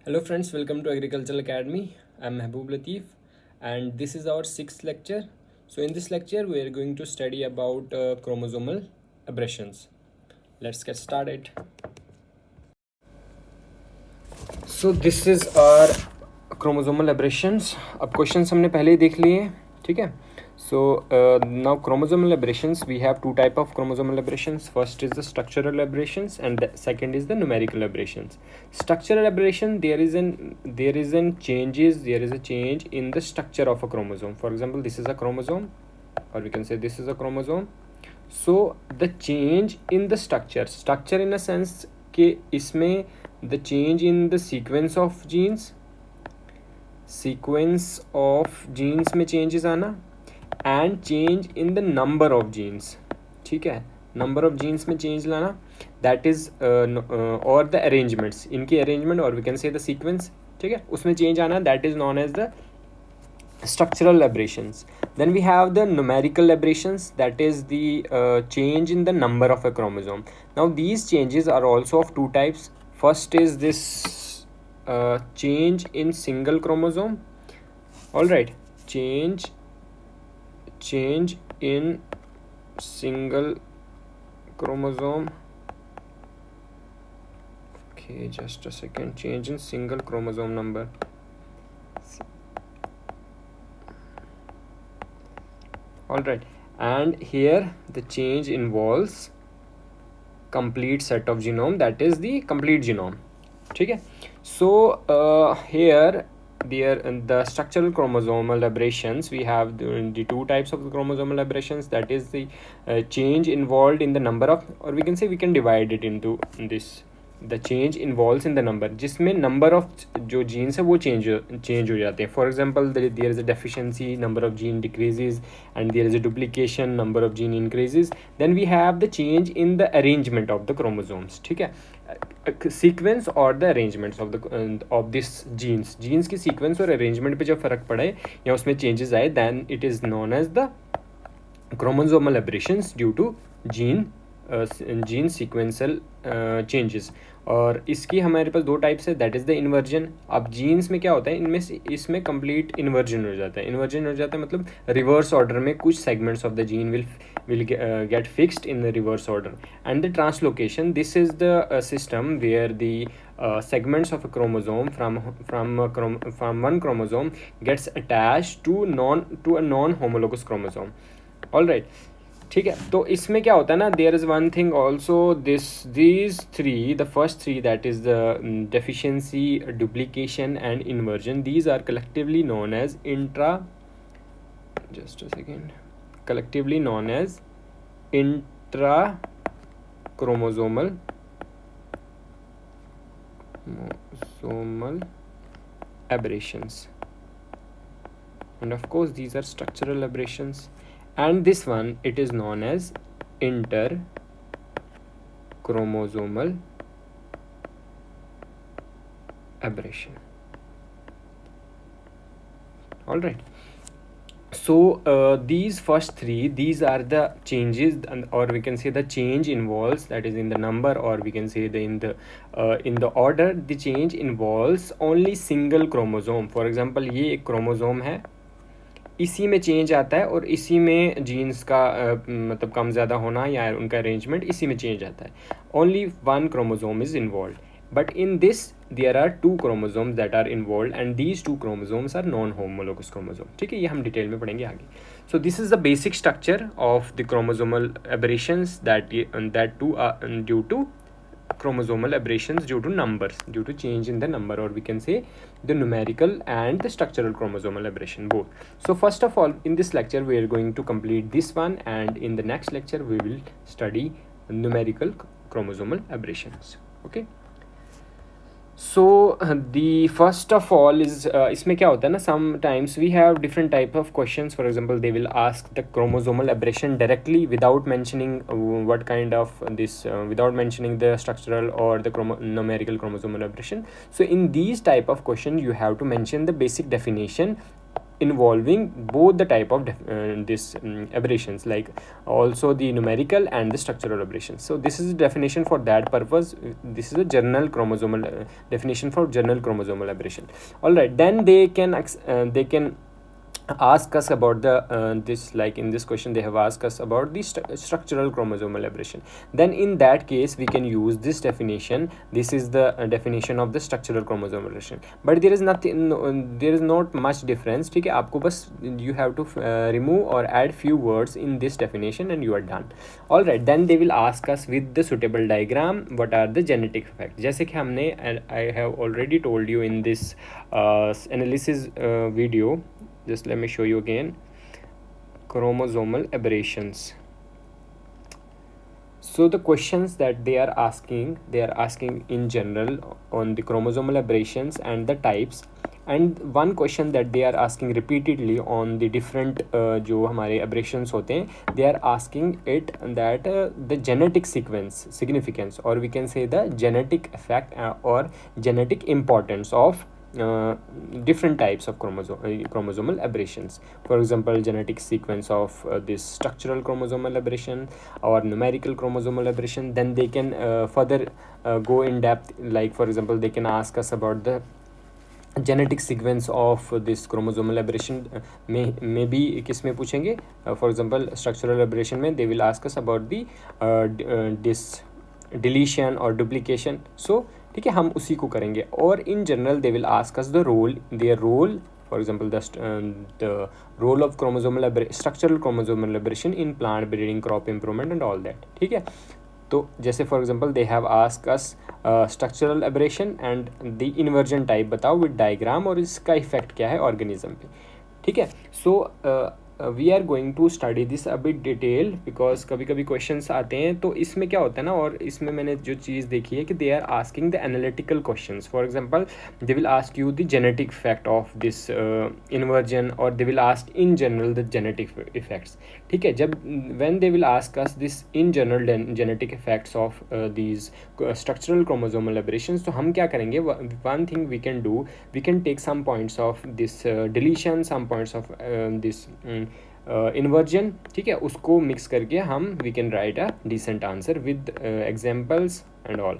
Hello friends, welcome to Agricultural Academy. I'm Mehboob Latif and this is our sixth lecture. So in this lecture we are going to study about chromosomal aberrations. Let's get started. So this is our chromosomal aberrations. अब questions हमने पहले ही देख लिए हैं, ठीक है. So now chromosomal aberrations, we have two type of chromosomal aberrations. First is the structural aberrations and the second is the numerical aberrations. Structural aberration, there is a change in the structure of a chromosome. For example, this is a chromosome, or we can say this is a chromosome. So the change in the structure in a sense कि इसमें the change in the sequence of genes में changes आना and change in the number of genes, ठीक है, number of genes में change लाना, that is or the arrangements, इनकी arrangement or we can say the sequence, ठीक है, उसमें change आना, that is known as the structural aberrations. Then we have the numerical aberrations, that is the change in the number of a chromosome. Now these changes are also of two types. First is this change in single chromosome. All right, change in single chromosome. Okay, just a second. Change in single chromosome number. All right, and here the change involves complete set of genome, that is the complete genome, ठीक है. So here the structural chromosomal aberrations, we have the two types of chromosomal aberrations, that is the change involved in the number of, or we can say we can divide it into this, the change involves in the number, जिसमें number of जो genes है वो change हो जाते हैं. For example, there is a deficiency, number of gene decreases, and there is a duplication, number of gene increases. Then we have the change in the arrangement of the chromosomes, ठीक है, sequence or the arrangements of this genes की sequence और arrangement पे जब फर्क पड़े या उसमें changes आए, then it is known as the chromosomal aberrations due to gene sequential changes. और इसकी हमारे पास दो टाइप्स है, दैट इज़ द इन्वर्जन. अब जीन्स में क्या होता है, इनमें से इसमें कंप्लीट इन्वर्जन हो जाता है. मतलब रिवर्स ऑर्डर में कुछ segments of the gene will get fixed in the reverse order. And the translocation, this is the system where the segments of a chromosome from one chromosome gets attached to a non-homologous chromosome. All right, ठीक है. तो इसमें क्या होता है ना, there is one thing also, these three, the first three, that is the deficiency, duplication and inversion, these are collectively known as intrachromosomal aberrations. And of course these are structural aberrations. And this one, it is known as interchromosomal aberration. All right. So these first three, these are the changes, or we can say the change involves, that is in the number, or we can say in the order, the change involves only single chromosome. For example, ये एक chromosome है, इसी में change आता है और इसी में जीन्स का मतलब कम ज़्यादा होना या उनका अरेंजमेंट इसी में चेंज आता है. Only one chromosome is involve, but in this there are two chromosomes that are involve and these two chromosomes are non homologous chromosome, ठीक है. ये हम डिटेल में पढ़ेंगे आगे. So this is the basic structure of the chromosomal aberrations that two due to chromosomal aberrations due to numbers, due to change in the number, or we can say the numerical and the structural chromosomal aberration both. So first of all, in this lecture we are going to complete this one, and in the next lecture we will study numerical chromosomal aberrations. Okay. So the first of all is इसमें क्या होता है ना, sometimes we have different type of questions. For example, they will ask the chromosomal aberration directly without mentioning what kind of this without mentioning the structural or the numerical chromosomal aberration. So in these type of question you have to mention the basic definition involving both the type of this aberrations, like also the numerical and the structural aberrations. So this is the definition for that purpose. This is a general chromosomal definition for general chromosomal aberration. All right, then they can ask us about the this, like in this question they have asked us about the structural chromosomal aberration. Then in that case we can use this definition. This is the definition of the structural chromosomal aberration, but there is nothing, there is not much difference. ठीक है, आपको बस you have to remove or add few words in this definition and you are done. All right, then they will ask us with the suitable diagram what are the genetic effects. जैसे कि हमने I have already told you in this analysis video. Just let me show you again. Chromosomal aberrations. So the questions that they are asking in general on the chromosomal aberrations and the types, and one question that they are asking repeatedly on the different जो हमारे aberrations होते हैं, they are asking it that the genetic significance, or we can say the genetic effect or genetic importance of different types of chromosomal aberrations. For example, genetic sequence of this structural chromosomal aberration or numerical chromosomal aberration. Then they can further go in depth, like for example they can ask us about the genetic sequence of this chromosomal aberration. Maybe किस में पूछेंगे, for example structural aberration में they will ask us about the this deletion or duplication. So ठीक है, हम उसी को करेंगे. और in general they will ask us the role, their role, for example the role of structural chromosomal aberration in plant breeding, crop improvement and all that. ठीक है, तो जैसे for example they have ask us structural aberration and the inversion type बताओ with diagram, और इसका effect क्या है organism पे. ठीक है, so we are going to study this a bit detail, because कभी कभी क्वेश्चंस आते हैं. तो इसमें क्या होता है ना, और इसमें मैंने जो चीज़ देखी है कि they are asking the analytical questions. For example they will ask you the genetic effect of this inversion, और they will ask in general the genetic effects. ठीक है, जब when they will ask us this in general genetic effects of these structural chromosomal aberrations, तो हम क्या करेंगे, one thing we can do, we can take some points of this deletion, some points of this inversion. ठीक है, उसको mix करके हम we can write a decent answer with examples and all.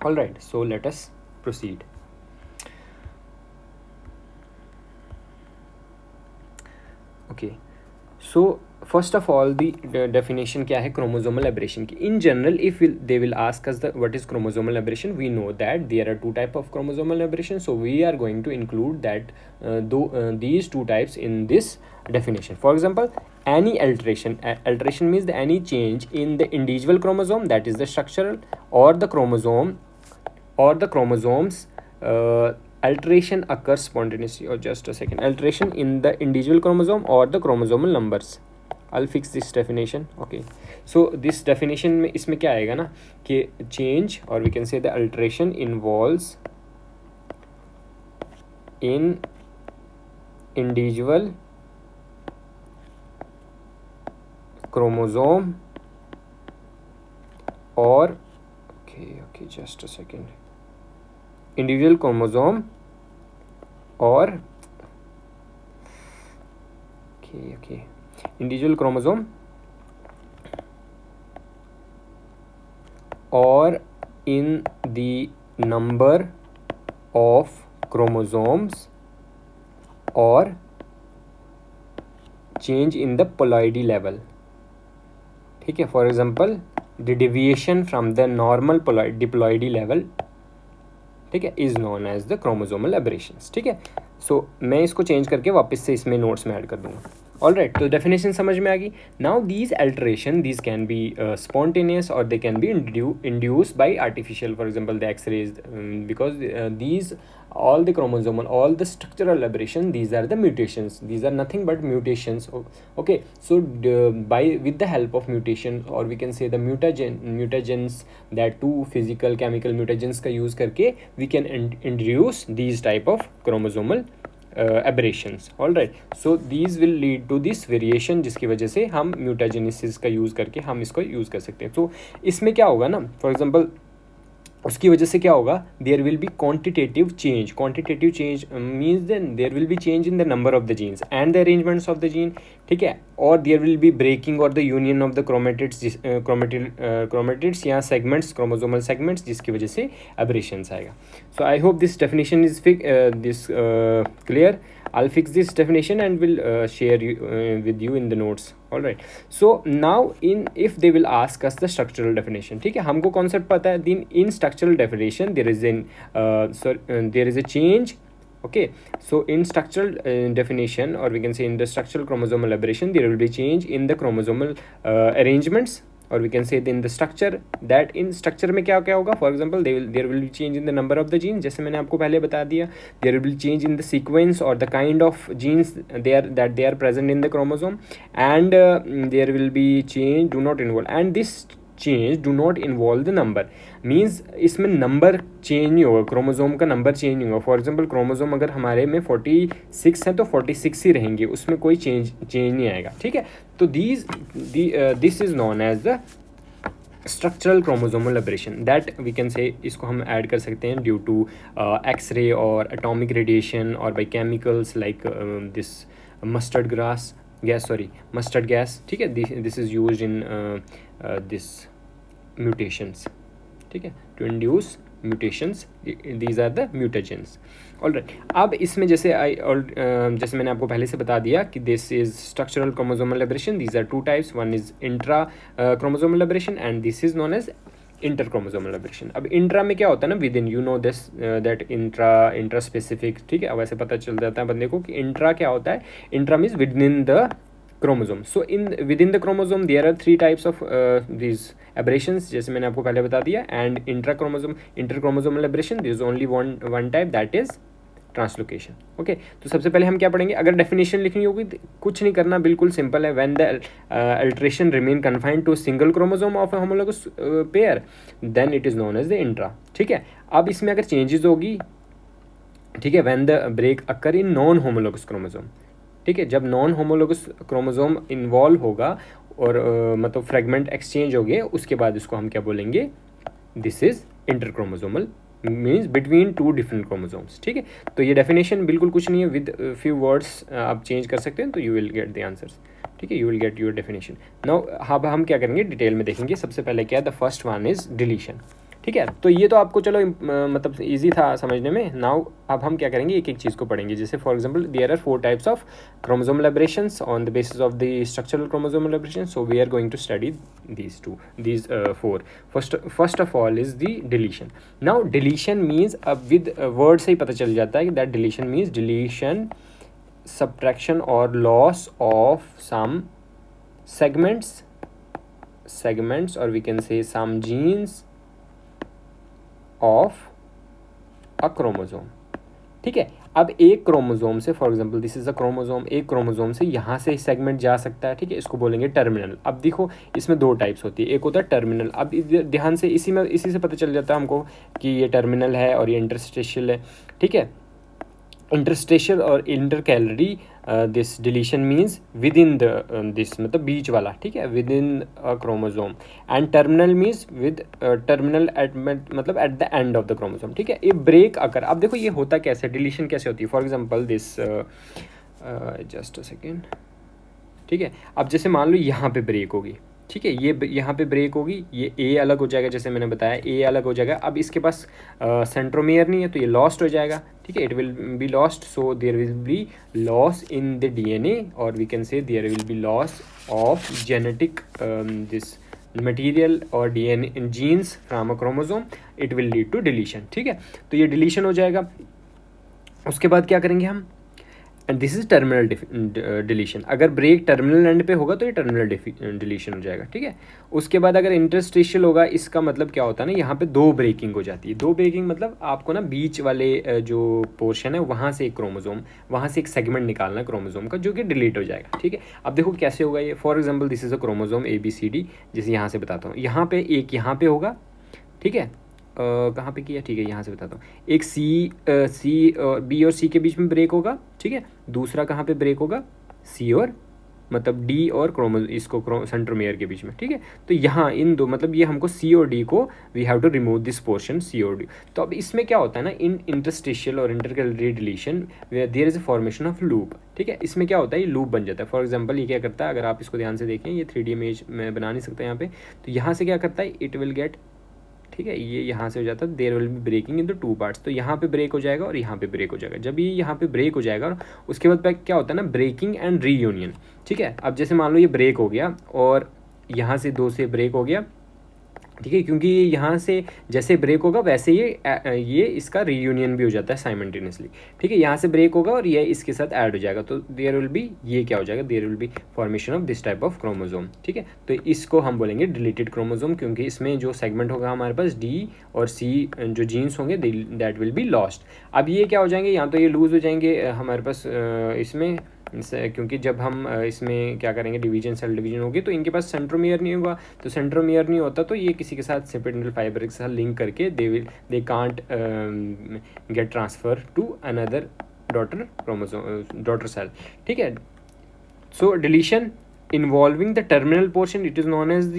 All right, so let us proceed. Okay, so first of all the definition क्या है chromosomal aberration की. In general if they will ask us the what is chromosomal aberration, we know that there are two type of chromosomal aberration, so we are going to include that these two types in this definition. For example, any alteration means any change in the individual chromosome, that is the structural, or the chromosomes alteration occurs spontaneously. Or just a second, alteration in the individual chromosome or the chromosomal numbers. I'll fix this definition. Okay, so this definition में इसमें क्या आएगा ना कि change, or we can say the alteration involves in individual chromosome or okay just a second, individual chromosome or individual chromosome or in the number of chromosomes or change in the ploidy level. ठीक है, for example the deviation from the normal diploidy level, ठीक है, is known as the chromosomal aberrations. ठीक है, सो मैं इसको change करके वापस से इसमें नोट्स में ऐड कर दूंगा. ऑल राइट, तो डेफिनेशन समझ में आ गई. Now these alteration, these can be spontaneous और they can be induced by artificial, for example the x-rays, because these all the chromosomal, all the structural aberration, these are the mutations, these are nothing but mutations. Okay, so by with the help of mutation, or we can say the mutagens, that two physical chemical mutagens का use करके we can introduce these type of chromosomal aberrations. all right, so these will lead to this variation, जिसकी वजह से हम mutagenesis का use करके हम इसको use कर सकते हैं. तो इसमें क्या होगा ना, for example उसकी वजह से क्या होगा, there will be quantitative change means then there will be change in the number of the genes and the arrangements of the gene, ठीक है, और देयर विल बी ब्रेकिंग और the union of the chromatids या segments, chromosomal segments, जिसकी वजह से aberrations आएगा. So I hope this definition is this clear. I'll fix this definition and will share with you in the notes. All right. So now if they will ask us the structural definition, ठीक है, हमको concept पता है. Then in structural definition there is a change. Okay, so in structural definition, or we can say in the structural chromosomal aberration, there will be change in the chromosomal arrangements, or we can say in the structure. that in structure में क्या क्या होगा, for example there will be change in the number of the genes, जैसे मैंने आपको पहले बता दिया. there will be change in the sequence or the kind of genes they are present in the chromosome, and there will be change do not involve, and this change do not involve the number, means इसमें number change नहीं होगा, chromosome का number change नहीं होगा. For example chromosome अगर हमारे में 46 है तो 46 ही रहेंगे, उसमें कोई चेंज नहीं आएगा, ठीक है. तो this is known as the structural chromosomal aberration. That we can say, इसको हम ऐड कर सकते हैं ड्यू टू एक्सरे और एटॉमिक रेडिएशन और by chemicals like this mustard gas, ठीक है. This is used in this mutations, ठीक है, to induce mutations. These are the mutagens. Alright, अब इसमें जैसे जैसे मैंने आपको पहले से बता दिया कि this is structural chromosomal aberration. These are 2 types. One is intra chromosomal aberration and this is known as inter chromosomal aberration. अब इंट्रा में क्या होता है ना, within, you know this that intra specific, ठीक है. अब ऐसे पता चल जाता है बंदे को कि इंट्रा क्या होता है. Intra means within the chromosome. So within the chromosome there are 3 types of these aberrations, जैसे मैंने आपको पहले बता दिया. and interchromosomal aberration, there is only one type, that is translocation. Okay, तो सबसे पहले हम क्या पढ़ेंगे, अगर डेफिनेशन लिखनी होगी कुछ नहीं करना, बिल्कुल सिंपल है. When the alteration remain confined to single chromosome of homologous pair then it is known as the intra, ठीक है. अब इसमें अगर चेंजेस होगी, ठीक है, when the break occur in non homologous chromosome, ठीक है, जब नॉन होमोलोगस क्रोमोसोम इन्वॉल्व होगा और मतलब फ्रेगमेंट एक्सचेंज हो गए, उसके बाद इसको हम क्या बोलेंगे, this is interchromosomal, means between 2 different chromosomes, ठीक है. तो ये डेफिनेशन बिल्कुल कुछ नहीं है, विद फ्यू वर्ड्स आप चेंज कर सकते हैं तो you will get the answers, ठीक है, you will get your definition. Now अब हम क्या करेंगे, डिटेल में देखेंगे. सबसे पहले क्या है, the first one is deletion, ठीक है. तो ये तो आपको चलो मतलब इजी था समझने में. नाउ अब हम क्या करेंगे, एक एक चीज़ को पढ़ेंगे. जैसे for example there are 4 types of chromosomal aberrations on the basis of the structural chromosomal aberration. So we are going to study these 4. First of all is the deletion. Now deletion means, अब with word से ही पता चल जाता है कि that deletion means deletion, subtraction और loss of some segments or we can say some genes of a chromosome, ठीक है. अब एक क्रोमोसोम से, for example this is a chromosome, एक क्रोमोसोम से यहाँ से सेगमेंट जा सकता है, ठीक है, इसको बोलेंगे टर्मिनल. अब देखो इसमें 2 टाइप्स होती है, एक होता है टर्मिनल. अब ध्यान से इसी से पता चल जाता है हमको कि ये टर्मिनल है और ये इंटरस्टेशियल है, ठीक है. इंटरस्टेशियल और intercalary, this deletion means within the this, मतलब बीच वाला, ठीक है, within a chromosome. And terminal means with terminal at, मतलब at the end of the chromosome, ठीक है. ये ब्रेक अकर, अब देखो ये होता कैसे, डिलीशन कैसे होती है. For example this, just a second, ठीक है. अब जैसे मान लो यहाँ पे ब्रेक होगी, ठीक है, ये यहाँ पे ब्रेक होगी, ये ए अलग हो जाएगा, जैसे मैंने बताया ए अलग हो जाएगा. अब इसके पास सेंट्रोमियर नहीं है तो ये लॉस्ट हो जाएगा, ठीक है, it will be lost. So there will be loss in the DNA, और we can say there will be loss of genetic this material और DNA genes from a chromosome. It will lead to deletion, ठीक है. तो ये deletion हो जाएगा. उसके बाद क्या करेंगे हम, and this is terminal deletion. अगर ब्रेक टर्मिनल एंड पे होगा तो ये टर्मिनल डिलीशन हो जाएगा, ठीक है. उसके बाद अगर इंटरस्टिशियल होगा, इसका मतलब क्या होता है ना, यहाँ पे 2 ब्रेकिंग हो जाती है. 2 ब्रेकिंग मतलब आपको ना बीच वाले जो पोर्शन है वहाँ से एक क्रोमोसोम, वहाँ से एक सेगमेंट निकालना है क्रोमोसोम का, जो कि डिलीट हो जाएगा, ठीक है. अब देखो कैसे होगा ये. For example this is a chromosome ABCD, जैसे यहाँ से बताता हूँ. यहाँ पे एक यहाँ पे होगा, ठीक है, कहाँ पे किया, ठीक है, यहाँ से बताता हूँ. एक B और C के बीच में ब्रेक होगा, ठीक है. दूसरा कहाँ पे ब्रेक होगा, C और मतलब डी और इसको सेंट्रोमियर के बीच में, ठीक है। तो यहाँ इन दो मतलब ये हमको सी और डी को we have to remove this portion C और डी। तो अब इसमें क्या होता है ना, इन इंटरस्टिशियल और intercalary deletion there is a formation of loop, ठीक है। इसमें क्या होता है, ये लूप बन जाता है। फॉर एग्जाम्पल ये क्या करता है, अगर आप इसको ध्यान से देखें, ये 3D इमेज मैं बना नहीं सकता यहाँ पे, तो यहाँ से क्या करता है, इट विल गेट, ठीक है, ये यहाँ से हो जाता है, there will be breaking in the two parts. तो यहाँ पे ब्रेक हो जाएगा और यहाँ पे ब्रेक हो जाएगा। जब ये यहाँ पे ब्रेक हो जाएगा, उसके बाद क्या होता है ना, ब्रेकिंग एंड रीयूनियन, ठीक है। अब जैसे मान लो ये ब्रेक हो गया और यहाँ से 2 से ब्रेक हो गया, ठीक है, क्योंकि ये यहाँ से जैसे ब्रेक होगा वैसे ये इसका रीयूनियन भी हो जाता है साइमल्टेनियसली, ठीक है। यहाँ से ब्रेक होगा और ये इसके साथ ऐड हो जाएगा, तो देयर विल बी, ये क्या हो जाएगा, there will be formation of this type of chromosome, ठीक है। तो इसको हम बोलेंगे डिलीटेड क्रोमोजोम, क्योंकि इसमें जो सेगमेंट होगा हमारे पास डी और सी जो जीन्स होंगे दैट विल बी लॉस्ट। अब ये क्या हो जाएंगे, यहाँ तो ये लूज हो जाएंगे हमारे पास इसमें, क्योंकि जब हम इसमें क्या करेंगे, डिवीजन सेल डिवीजन होगी, तो इनके पास सेंट्रोमियर नहीं होगा। तो सेंट्रोमियर नहीं होता तो ये किसी के साथ सेपेंडल फाइबर के साथ लिंक करके they can't get transfer to another daughter chromosome, daughter cell, ठीक है। So deletion involving the terminal portion, it is known as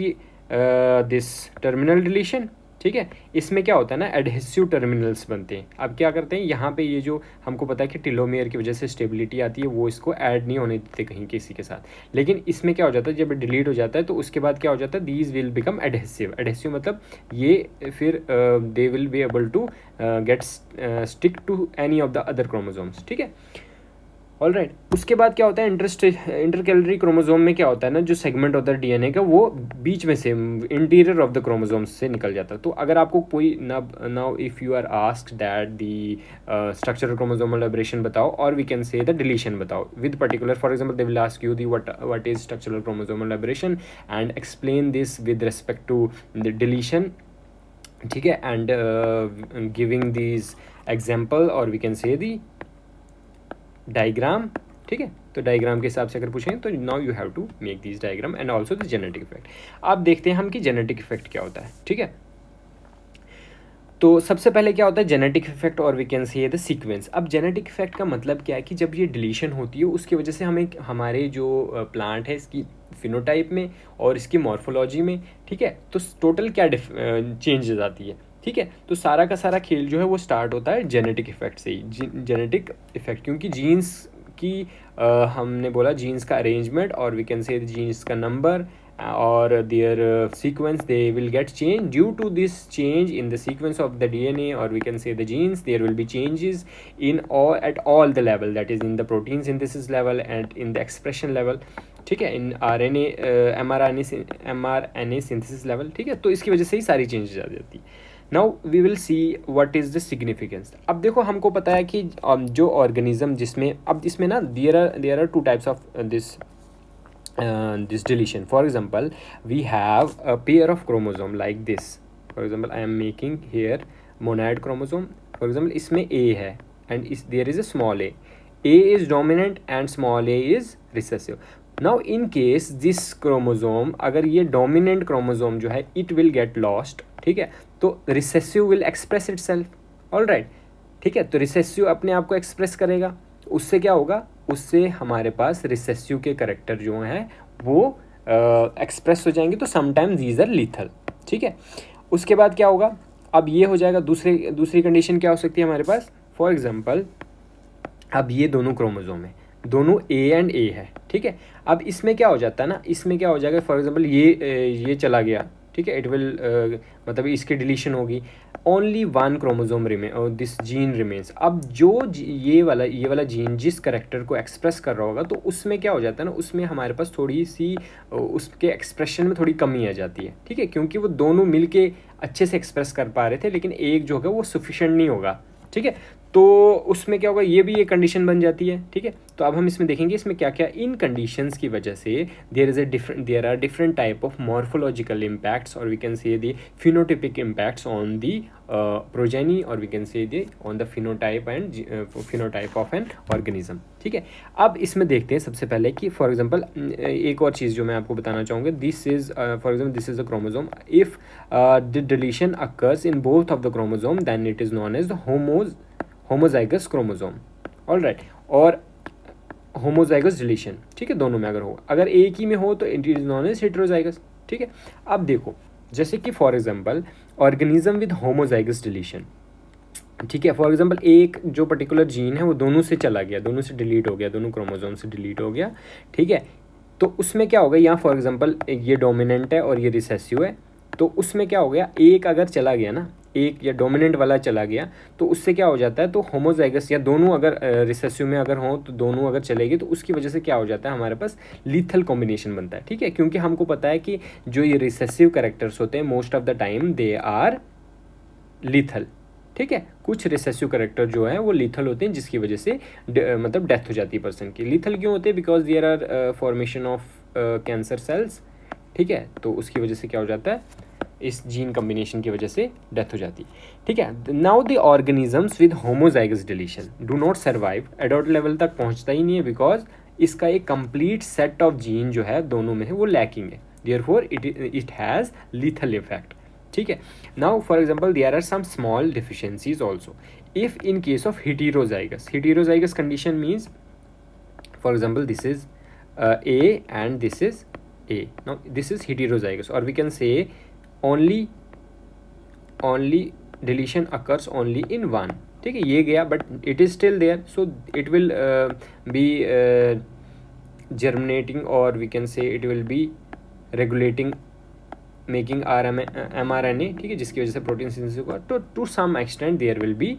this terminal deletion, ठीक है। इसमें क्या होता है ना, एडहेसिव टर्मिनल्स बनते हैं। अब क्या करते हैं, यहाँ पे ये जो हमको पता है कि टेलोमियर की वजह से स्टेबिलिटी आती है, वो इसको ऐड नहीं होने देते कहीं किसी के साथ। लेकिन इसमें क्या हो जाता है, जब डिलीट हो जाता है तो उसके बाद क्या हो जाता है, these will become adhesive. Adhesive मतलब ये फिर they will be able to get stick to any of the other chromosomes, ठीक है। ऑल राइट, उसके बाद क्या होता है, इंटरकैलरी क्रोमोसोम में क्या होता है ना, जो सेगमेंट होता है डीएनए का, वो बीच में से इंटीरियर ऑफ द क्रोमोसोम से निकल जाता है। तो अगर आपको कोई now if you are asked that the structural chromosomal elaboration बताओ, और we can say the deletion बताओ with particular, for example they will ask you the what is structural chromosomal elaboration and explain this with respect to the deletion, ठीक है, and giving these example, और we can say the diagram, ठीक है। तो diagram के हिसाब से अगर पूछें तो now you have to make this diagram and also the genetic effect. अब देखते हैं हम कि जेनेटिक इफेक्ट क्या होता है, ठीक है। तो सबसे पहले क्या होता है, जेनेटिक इफेक्ट, और we can say the sequence. अब जेनेटिक इफेक्ट का मतलब क्या है कि जब ये डिलीशन होती है उसकी वजह से हमें हमारे जो प्लांट है इसकी फिनोटाइप में और इसकी मॉर्फोलॉजी में, ठीक है, तो टोटल क्या चेंजेस आती है, ठीक है। तो सारा का सारा खेल जो है वो स्टार्ट होता है जेनेटिक इफेक्ट से ही। जेनेटिक इफेक्ट, क्योंकि जीन्स की हमने बोला जीन्स का अरेंजमेंट, और वी कैन से जीन्स का नंबर और their sequence, they will get change due to this change in the sequence of the DNA, और we can say the genes, there will be changes in at all the level, that is in the protein synthesis level and in the expression level, ठीक है, in RNA mRNA synthesis level, ठीक है। तो इसकी वजह से ही सारी changes आ जाती है। Now we will see what is the significance. अब देखो हमको पता है कि जो ऑर्गेनिज्म जिसमें, अब इसमें ना there are 2 types of this deletion. For example, we have a pair of chromosome like this. For example, I am making here monad chromosome. For example, इसमें A है and there is a small a. A is dominant and small a is recessive. Now in case this chromosome, अगर ये dominant chromosome जो है it will get lost, ठीक है, तो recessive will express itself. All right, ठीक है। तो recessive अपने आप को express करेगा, उससे क्या होगा, उससे हमारे पास रिसेसिव के करेक्टर जो हैं वो एक्सप्रेस हो जाएंगे। तो समटाइम्स दीज आर लीथल, ठीक है। उसके बाद क्या होगा, अब ये हो जाएगा, दूसरी कंडीशन क्या हो सकती है हमारे पास, फॉर एग्जांपल अब ये दोनों क्रोमोसोम है, दोनों ए एंड ए है, ठीक है। अब इसमें क्या हो जाता है ना, इसमें क्या हो जाएगा, फॉर एग्जांपल ये चला गया, ठीक है, इट विल मतलब इसकी डिलीशन होगी, ओनली 1 क्रोमोसोम रिमेन और दिस जीन रिमेन्स। अब जो ये वाला जीन जिस करेक्टर को एक्सप्रेस कर रहा होगा, तो उसमें क्या हो जाता है ना, उसमें हमारे पास थोड़ी सी उसके एक्सप्रेशन में थोड़ी कमी आ जाती है, ठीक है, क्योंकि वो दोनों मिलके अच्छे से एक्सप्रेस कर पा रहे थे, लेकिन एक जो होगा वो सफिशेंट नहीं होगा, ठीक है। तो उसमें क्या होगा, ये भी एक कंडीशन बन जाती है, ठीक है। तो अब हम इसमें देखेंगे इसमें क्या क्या इन कंडीशंस की वजह से there are different type of morphological impacts, और we can say the phenotypic impacts on the progeny, और we can say the on the phenotype and phenotype of an organism, ठीक है। अब इसमें देखते हैं सबसे पहले कि फॉर एग्जांपल एक और चीज़ जो मैं आपको बताना चाहूँगा, this is for example this is a chromosome, if the deletion occurs in both of the chromosome then it is known as the homozygous chromosome. All right, और होमोजाइगस डिलीशन, ठीक है, दोनों में अगर हो, अगर एक ही में हो तो it is known as heterozygous, ठीक है। अब देखो जैसे कि for example organism with homozygous deletion, ठीक है, फॉर एग्जांपल एक जो पर्टिकुलर जीन है वो दोनों से चला गया, दोनों से डिलीट हो गया, दोनों क्रोमोसोम से डिलीट हो गया, ठीक है, तो उसमें क्या होगा, यहाँ फॉर एग्जांपल ये डोमिनेंट है और ये रिसेसिव है, तो उसमें क्या हो गया, एक अगर चला गया ना, एक या डोमिनेंट वाला चला गया तो उससे क्या हो जाता है, तो होमोजाइगस या दोनों अगर रिसेसिव में अगर हों तो दोनों अगर चलेगी तो उसकी वजह से क्या हो जाता है, हमारे पास लीथल कॉम्बिनेशन बनता है, ठीक है, क्योंकि हमको पता है कि जो ये रिसेसिव कैरेक्टर्स होते हैं most of the time they are lethal, ठीक है, कुछ रिसेसिव करेक्टर जो है वो लीथल होते हैं जिसकी वजह से मतलब डेथ हो जाती है पर्सन की। लीथल क्यों होते हैं, because there are formation of cancer cells, ठीक है, तो उसकी वजह से क्या हो जाता है, इस जीन कम्बिनेशन की वजह से डेथ हो जाती है, ठीक है। Now the organisms with homozygous deletion do not survive, adult level तक पहुंचता ही नहीं है, बिकॉज इसका एक कंप्लीट सेट ऑफ जीन जो है दोनों में है वो लैकिंग है, therefore it has lethal effect, ठीक है। Now for example there are some small deficiencies also if in case of heterozygous condition means for example this is A and this is A, now this is heterozygous, or we can say only deletion occurs only in one, ठीक है, ये गया but it is still there, so it will be germinating, or we can say it will be regulating making mRNA, ठीक है, जिसकी वजह से protein synthesis होगा, तो to some extent there will be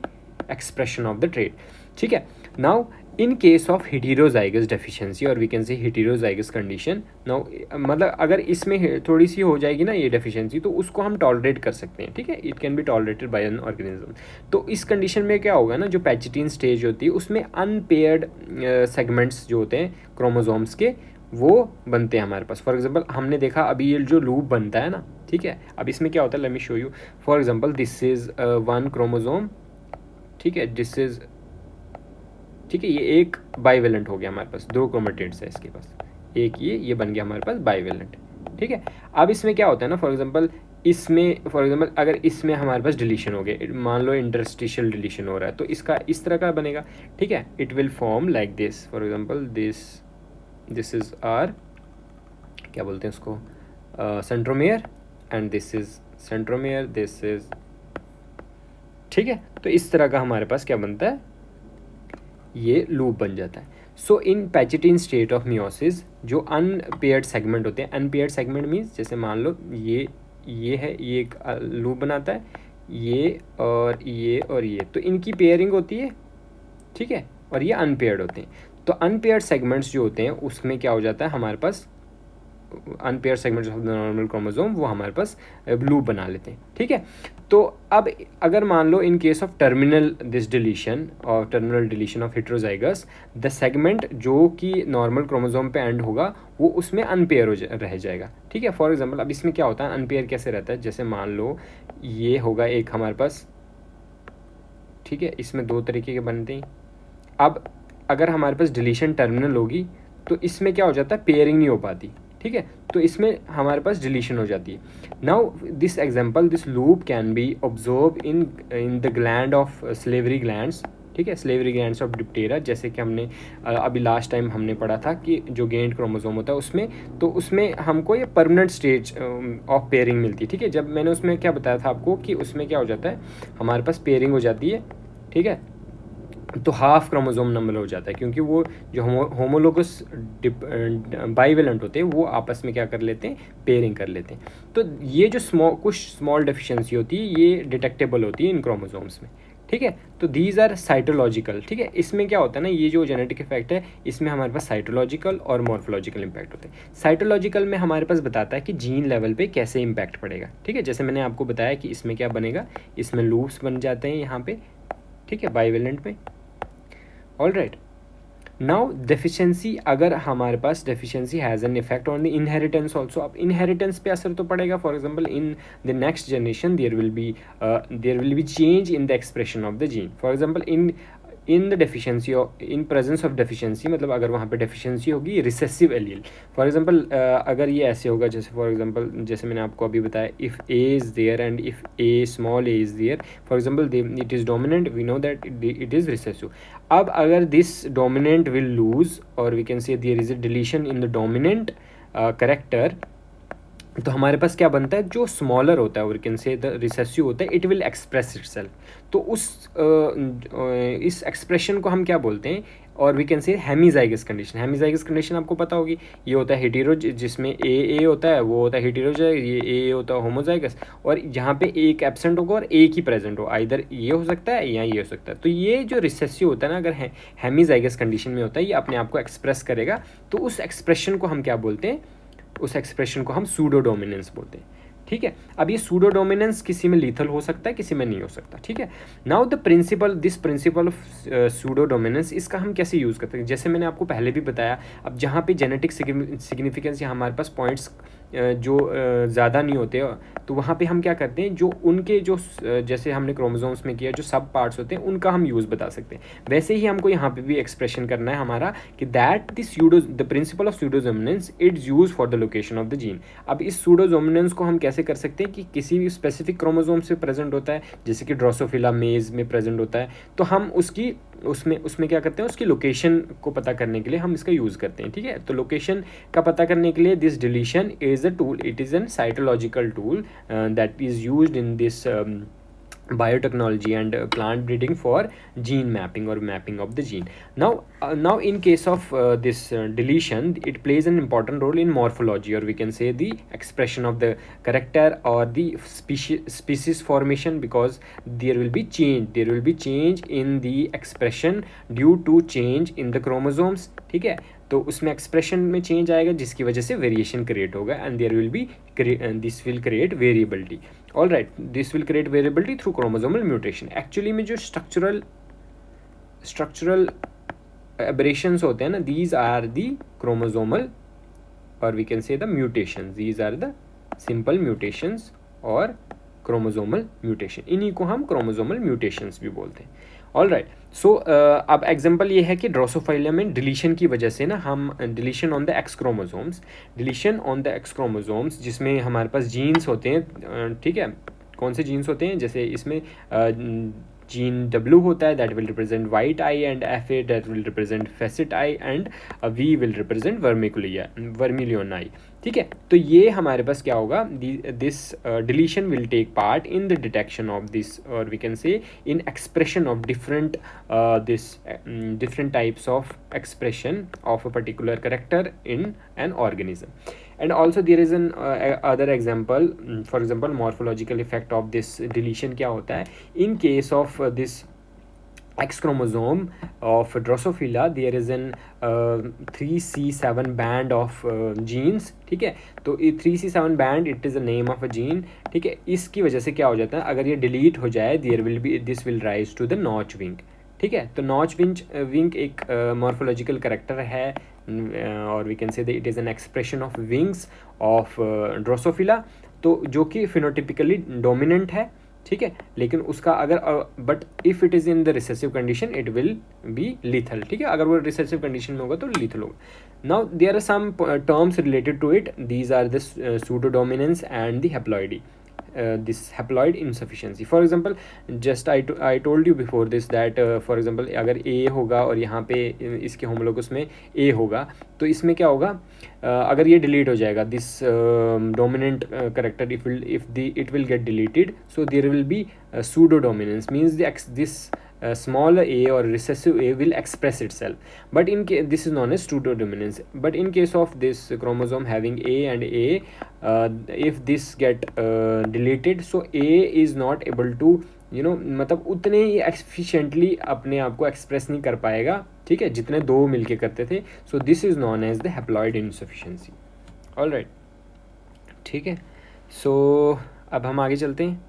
expression of the trait, ठीक है। Now in case of heterozygous deficiency, और we can say heterozygous condition, now मतलब अगर इसमें थोड़ी सी हो जाएगी ना ये डेफिशिएंसी तो उसको हम टॉलरेट कर सकते हैं, ठीक है, it can be tolerated by an organism. तो इस कंडीशन में क्या होगा ना, जो पैचिटीन स्टेज होती है उसमें अनपेयर्ड सेगमेंट्स जो होते हैं क्रोमोसोम्स के वो बनते हैं हमारे पास। फॉर एग्जांपल हमने देखा अभी ये जो लूप बनता है ना, ठीक है, अब इसमें क्या होता है, let me show you. For example this is one chromosome, ठीक है, दिस इज, ठीक है, ये एक बाइवेलेंट हो गया हमारे पास, दो क्रोमेटिड्स है इसके पास, एक ये बन गया हमारे पास बाइवेलेंट, ठीक है। अब इसमें क्या होता है ना, फॉर एग्जांपल इसमें फॉर एग्जांपल अगर इसमें हमारे पास डिलीशन हो गया, मान लो इंटरस्टिशियल डिलीशन हो रहा है, तो इसका इस तरह का बनेगा, ठीक है, it will form like this, for example this is are, क्या बोलते हैं उसको, centromere, and this is centromere, this is, ठीक है, तो इस तरह का हमारे पास क्या बनता है, ये लूप बन जाता है। सो इन पैचिटीन स्टेट ऑफ मियोसिस जो अनपेयर्ड सेगमेंट होते हैं, अनपेयर्ड सेगमेंट मीन्स जैसे मान लो ये है, ये एक लूप बनाता है, ये और ये, तो इनकी पेयरिंग होती है, ठीक है, और ये अनपेयर्ड होते हैं। तो अनपेयर्ड सेगमेंट्स जो होते हैं उसमें क्या हो जाता है, हमारे पास unpaired segments of the normal chromosome वो हमारे पास लूप बना लेते हैं, ठीक है। तो अब अगर मान लो in case of terminal this deletion और terminal deletion of heterozygous, the segment जो कि नॉर्मल क्रोमोसोम पे एंड होगा वो उसमें अनपेयर रह जाएगा, ठीक है। फॉर एग्जांपल अब इसमें क्या होता है, अनपेयर कैसे रहता है, जैसे मान लो ये होगा एक हमारे पास, ठीक है, इसमें दो तरीके के बनते हैं। अब अगर हमारे पास डिलीशन टर्मिनल होगी तो इसमें क्या हो जाता है, पेयरिंग नहीं हो पाती, ठीक है, तो इसमें हमारे पास डिलीशन हो जाती है। Now this example, this loop can be observe in the gland of slavery glands, ठीक है, स्लेवरी ग्लैंड्स ऑफ डिप्टेरा, जैसे कि हमने अभी लास्ट टाइम हमने पढ़ा था कि जो गेंड क्रोमोसोम होता है उसमें, तो उसमें हमको ये परमानेंट स्टेज ऑफ पेयरिंग मिलती है, ठीक है। जब मैंने उसमें क्या बताया था आपको कि उसमें क्या हो जाता है, हमारे पास पेयरिंग हो जाती है, ठीक है, तो हाफ क्रोमोसोम नंबर हो जाता है, क्योंकि वो जो होमोलोगस बाइवेलेंट होते हैं वो आपस में क्या कर लेते हैं, पेयरिंग कर लेते हैं। तो ये जो कुछ स्मॉल डेफिशिएंसी होती है ये डिटेक्टेबल होती है इन क्रोमोसोम्स में, ठीक है। तो दीज आर साइटोलॉजिकल, ठीक है, इसमें क्या होता है ना, ये जो जेनेटिक इफेक्ट है इसमें हमारे पास साइटोलॉजिकल और मॉर्फोलॉजिकल इम्पैक्ट होते हैं। साइटोलॉजिकल में हमारे पास बताता है कि जीन लेवल पे कैसे इम्पैक्ट पड़ेगा, ठीक है, जैसे मैंने आपको बताया कि इसमें क्या बनेगा, इसमें लूप्स बन जाते हैं यहाँ पे, ठीक है, बाइवेलेंट में। ऑल राइट, नाउ डेफिशिएंसी, अगर हमारे पास deficiency has an effect on the inheritance also. अब इनहेरिटेंस पे असर तो पड़ेगा, for example in the next generation there will be change in the expression of the gene. For example in in the deficiency in presence of deficiency, मतलब अगर वहाँ पे deficiency होगी रिसेसिव एलील। फॉर एग्जांपल अगर ये ऐसे होगा, जैसे फॉर एग्जांपल जैसे मैंने आपको अभी बताया, if A is there and if A small A is there, for example it is dominant, we know that it is recessive. अब अगर दिस डोमिनेंट विल लूज और we can say there is a deletion in the dominant character, तो हमारे पास क्या बनता है, जो स्मॉलर होता है और कैन से द रिसेसिव होता है, इट विल एक्सप्रेस इटसेल्फ। तो इस एक्सप्रेशन को हम क्या बोलते हैं, और we can say hemizygous condition. Hemizygous condition आपको पता होगी, ये होता है हेटेरो, जिसमें ए होता है वो होता है हेटेरोजाइगस, ये ए होता है होमोजाइगस, और जहाँ पे एक एब्सेंट होगा और एक ही प्रेजेंट हो, आइदर ये हो सकता है या ये हो सकता है। तो ये जो रिसेसिव होता है ना, अगर हेमीजाइगस कंडीशन में होता है, ये अपने आप को एक्सप्रेस करेगा। तो उस एक्सप्रेशन को हम क्या बोलते हैं, उस एक्सप्रेशन को हम सूडो डोमिनेंस बोलते हैं। ठीक है, अब ये सूडो डोमिनेंस किसी में लीथल हो सकता है, किसी में नहीं हो सकता। ठीक है, now the principle, this principle of pseudo dominance, इसका हम कैसे यूज़ करते हैं, जैसे मैंने आपको पहले भी बताया। अब जहाँ पे जेनेटिक सिग्निफिकेंस या हमारे पास पॉइंट्स जो ज़्यादा नहीं होते, तो वहाँ पे हम क्या करते हैं, जो उनके जो जैसे हमने क्रोमोसोम्स में किया, जो सब पार्ट्स होते हैं उनका हम यूज़ बता सकते हैं। वैसे ही हमको यहाँ पे भी एक्सप्रेशन करना है हमारा कि that the principal of pseudo dominance it's use for the location of the gene. अब इस सूडो डोमिनेंस को हम कैसे कर सकते हैं कि किसी भी स्पेसिफिक क्रोमोसोम से प्रेजेंट होता है, जैसे कि ड्रोसोफिला मेज में प्रेजेंट होता है, तो हम उसकी उसमें क्या करते हैं, उसकी लोकेशन को पता करने के लिए हम इसका यूज़ करते हैं। ठीक है, तो लोकेशन का पता करने के लिए this deletion is a tool, it is N cytological tool that is used in this biotechnology and plant breeding for gene mapping or mapping of the gene. Now in case of this deletion, it plays an important role in morphology, or we can say the expression of the character or the species formation, because there will be change in the expression due to change in the chromosomes. ठीक है, तो उसमें expression में change आएगा, जिसकी वजह से variation create होगा, and there will be this will create variability. All right, this will create variability through chromosomal mutation. Actually में जो स्ट्रक्चरल एबरेशंस होते हैं ना, दीज आर दी क्रोमोसोमल, और we can say the mutations, these are the simple mutations और chromosomal mutation, इन्हीं को हम क्रोमोसोमल म्यूटेशंस भी बोलते हैं। ऑल राइट, सो अब एग्जांपल ये है कि ड्रोसोफाइलिया में डिलीशन की वजह से ना, हम deletion on the x chromosomes, जिसमें हमारे पास जीन्स होते हैं। ठीक है, कौन से जीन्स होते हैं, जैसे इसमें जीन W होता है, that will represent white eye, and FA that will represent facet eye, and V will represent vermilion eye. ठीक है, तो ये हमारे पास क्या होगा, this deletion will take part in the detection of this, और we can say in expression of different types of expression of a particular character in an organism. And also there is an other example, for example morphological effect of this deletion क्या होता है, in case of this X chromosome of Drosophila, there is an 3C7 band of genes. ठीक है, तो 3C7 band it is the name of a gene. ठीक है, इसकी वजह से क्या हो जाता है, अगर ये डिलीट हो जाए, this will rise to the notch wing. ठीक है, तो नॉच विंग एक मॉर्फोलॉजिकल करेक्टर है, और we can say it is an expression of wings of Drosophila, तो जो कि फिनोटिपिकली डोमिनेंट है। ठीक है, लेकिन उसका अगर but if it is in the recessive condition it will B lethal. ठीक है, अगर वो रिसेसिव कंडीशन में होगा तो लीथल होगा। Now there are some terms related to it, these are the pseudo dominance and the haploidy, this haploid insufficiency. For example, just I told you before this that for example अगर A होगा और यहाँ पे इसके homologous में A होगा, तो इसमें क्या होगा, अगर ये डिलीट हो जाएगा, this dominant character it will get deleted, so there will be pseudo dominance, means this small a or recessive a will express itself, but this is known as pseudo dominance. But in case of this chromosome having A and A, if this get deleted, so A is not able to मतलब उतने ही efficiently अपने आप को express नहीं कर पाएगा। ठीक है, जितने दो मिलके करते थे, so this is known as the haploid insufficiency. All right, ठीक है, सो अब हम आगे चलते हैं।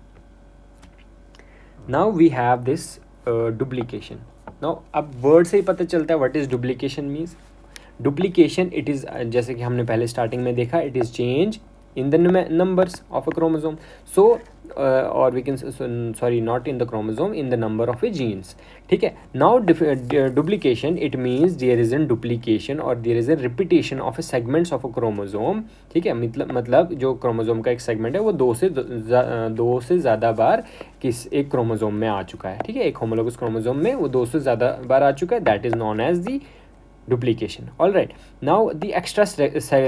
Now we have this duplication. Now अब वर्ड से ही पता चलता है what is duplication means. Duplication it is, जैसे कि हमने पहले स्टार्टिंग में देखा, it is change in the numbers of a chromosome. So और we can sorry not in the chromosome, in the number of a genes, ठीक है। Now duplication it means there is an duplication और there is a repetition of a segments of a chromosome, ठीक है। मतलब जो chromosome का एक segment है वो दो से ज़्यादा बार किस एक क्रोमोसोम में आ चुका है, ठीक है। एक होमोलोगस क्रोमोसोम में वो 2 से ज़्यादा बार आ चुका है, that is known as the duplication. All right, now the extra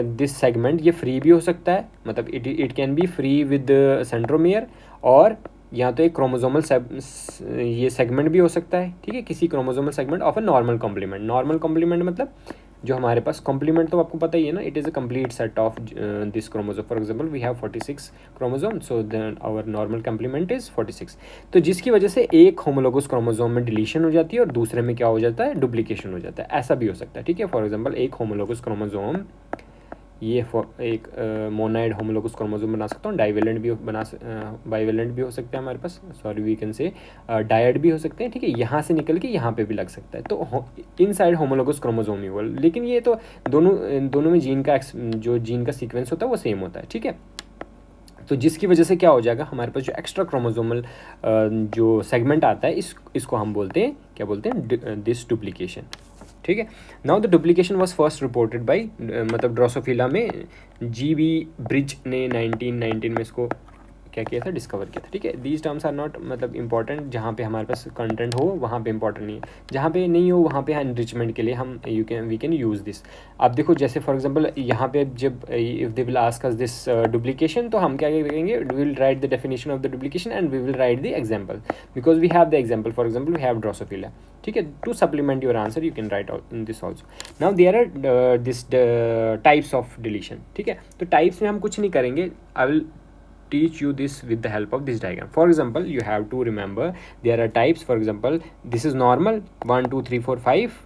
this segment ये फ्री भी हो सकता है, मतलब it can be free with centromere, और या तो एक क्रोमोसोमल ये सेगमेंट भी हो सकता है, ठीक है, किसी chromosomal segment of a normal complement. Normal complement मतलब जो हमारे पास कॉम्प्लीमेंट तो आपको पता ही है ना, it is a complete set of this chromosome. For example we have 46 chromosome, so then our normal complement is 46। तो जिसकी वजह से एक होमोलोगस क्रोमोसोम में डिलीशन हो जाती है और दूसरे में क्या हो जाता है, डुप्लीकेशन हो जाता है, ऐसा भी हो सकता है, ठीक है। फॉर एग्जांपल एक होमोलोगस क्रोमोसोम, ये एक मोनाइड होमोलोगस क्रोमोसोम बना सकता हूँ, डाइवेलेंट भी बाइवेलेंट भी हो सकते हैं हमारे पास, sorry we can say dyad भी हो सकते हैं, ठीक है। यहाँ से निकल के यहाँ पे भी लग सकता है, तो इनसाइड होमोलोगस क्रोमोसोम ही वो, लेकिन ये तो दोनों में जीन का जो जीन का सीक्वेंस होता है वो सेम होता है, ठीक है। तो जिसकी वजह से क्या हो जाएगा, हमारे पास जो एक्स्ट्रा क्रोमोसोमल जो सेगमेंट आता है इसको हम बोलते हैं, क्या बोलते हैं, दिस डुप्लीकेशन, ठीक है। Now the duplication was first reported by, मतलब ड्रोसोफिला में GB ब्रिज ने 1919 में इसको क्या किया था, डिस्कवर किया था, ठीक है। दीज टर्म्स आर नॉट मतलब इंपॉर्टेंट, जहाँ पे हमारे पास कंटेंट हो वहाँ पे इंपॉर्टेंट नहीं है, जहाँ पे नहीं हो वहाँ पे एनरिचमेंट के लिए हम वी कैन यूज़ दिस। आप देखो जैसे फॉर एग्जांपल यहाँ पे जब if they will ask us this duplication, तो हम क्या करेंगे, we will write the definition of the duplication and we will write the example, because we have the example, for example we have Drosophila, ठीक है। To supplement your answer you can write in this also. Now there are this types of deletion, ठीक है। तो types में हम कुछ नहीं करेंगे, I will teach you this with the help of this diagram. For example, you have to remember there are types. For example, this is normal 1 2 3 4 5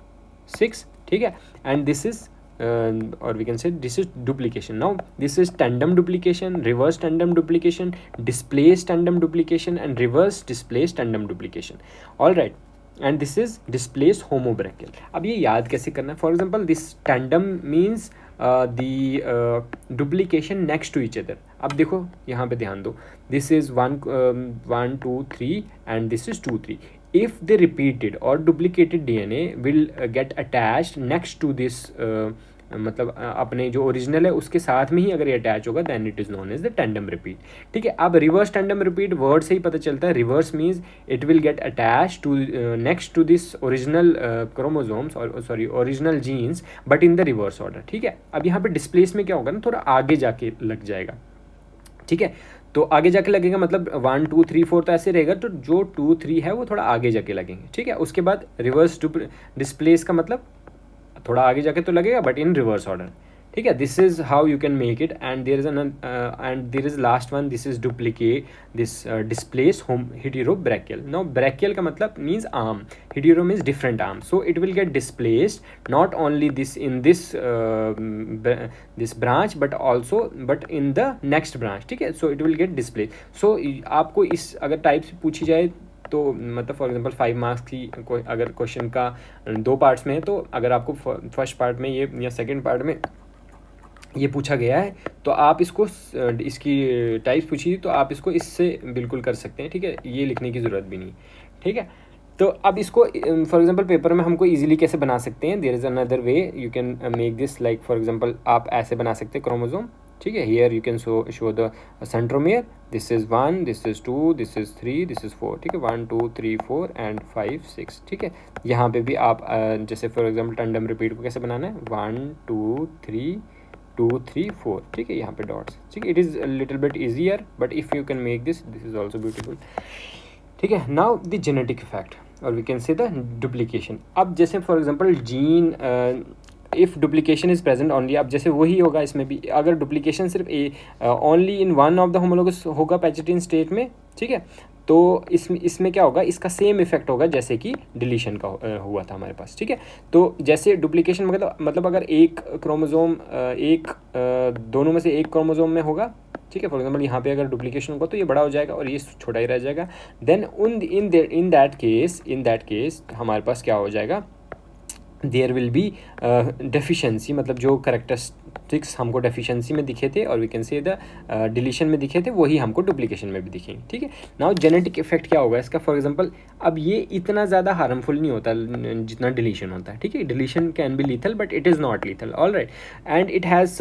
6, ठीक है, and this is or we can say this is duplication. Now this is tandem duplication, reverse tandem duplication, displaced tandem duplication and reverse displaced tandem duplication. All right, and this is displaced homobrachial. अब ये याद कैसे करना है, for example this tandem means the duplication next to each other. अब देखो यहाँ पे ध्यान दो, this is 1 2 3 and this is 2 3। If they repeated और duplicated DNA will get attached next to this, मतलब अपने जो ओरिजिनल है उसके साथ में ही अगर ये अटैच होगा then it is known as the tandem repeat, ठीक है। अब रिवर्स टैंडम रिपीट वर्ड से ही पता चलता है, reverse means it will get attach to next to this original chromosomes और sorry original genes but in the reverse order, ठीक है। अब यहाँ पे डिस्प्लेस में क्या होगा ना, थोड़ा आगे जाके लग जाएगा, ठीक है। तो आगे जाके लगेगा मतलब 1 2 3 4 तो ऐसे रहेगा, तो जो 2 3 है वो थोड़ा आगे जाके लगेंगे, ठीक है। उसके बाद रिवर्स डिस्प्लेस का मतलब थोड़ा आगे जाके तो लगेगा बट इन रिवर्स ऑर्डर, ठीक है। This is how you can make it and there is and there is last one, this is duplicate this displace home heterobrachial. Now brachial का मतलब means arm, hetero means different arm, so it will get displaced not only this in this this branch but also but in the next branch, ठीक है। So it will get displace. So आपको इस अगर type से पूछी जाए तो मतलब फॉर एग्जांपल 5 मार्क्स की अगर क्वेश्चन का 2 पार्ट्स में है, तो अगर आपको फर्स्ट पार्ट में ये या सेकंड पार्ट में ये पूछा गया है तो आप इसको इसकी टाइप्स पूछी तो आप इसको इससे बिल्कुल कर सकते हैं, ठीक है। ये लिखने की ज़रूरत भी नहीं, ठीक है। तो अब इसको फॉर एग्जांपल पेपर में हमको इजीली कैसे बना सकते हैं, there is another way you can make this, like for example आप ऐसे बना सकते हैं क्रोमोसोम, ठीक है। Here you can show the centromere, this is 1 this is 2 this is 3 this is 4, ठीक है, 1 2 3 4 एंड 5 6, ठीक है। यहाँ पे भी आप जैसे फॉर एग्जांपल टैंडम रिपीट को कैसे बनाना है, 1 2 3 2 3 4, ठीक है, यहाँ पे डॉट्स, ठीक है। It is little bit easier but if you can make this is also beautiful, ठीक है। नाउ द जेनेटिक इफेक्ट और we can say the duplication. अब जैसे for example gene if duplication is present only, अब जैसे वही होगा इसमें भी, अगर डुप्लीकेशन सिर्फ only in one of the homologous होगा पैचेटिन स्टेट में, ठीक है, तो इसमें क्या होगा, इसका सेम इफेक्ट होगा जैसे कि डिलीशन का हुआ था हमारे पास, ठीक है। तो जैसे डुप्लीकेशन मतलब अगर एक क्रोमोसोम दोनों में से एक क्रोमोसोम में होगा, ठीक है, फॉर एग्जांपल यहाँ पे अगर डुप्लीकेशन होगा तो ये बड़ा हो जाएगा और ये छोटा ही रह जाएगा, देन इन दैट केस हमारे पास क्या हो जाएगा, देयर विल बी डेफिशिएंसी, मतलब जो करेक्टरिस्टिक्स हमको डेफिशिएंसी में दिखे थे और we can say the deletion में दिखे थे वही हमको डुप्लीकेशन में भी दिखेंगे, ठीक है। नाउ जेनेटिक इफेक्ट क्या होगा इसका, फॉर एग्जांपल अब ये इतना ज़्यादा हार्मफुल नहीं होता जितना डिलीशन होता है, ठीक है। Deletion can be lethal but it is not lethal, all right, and it has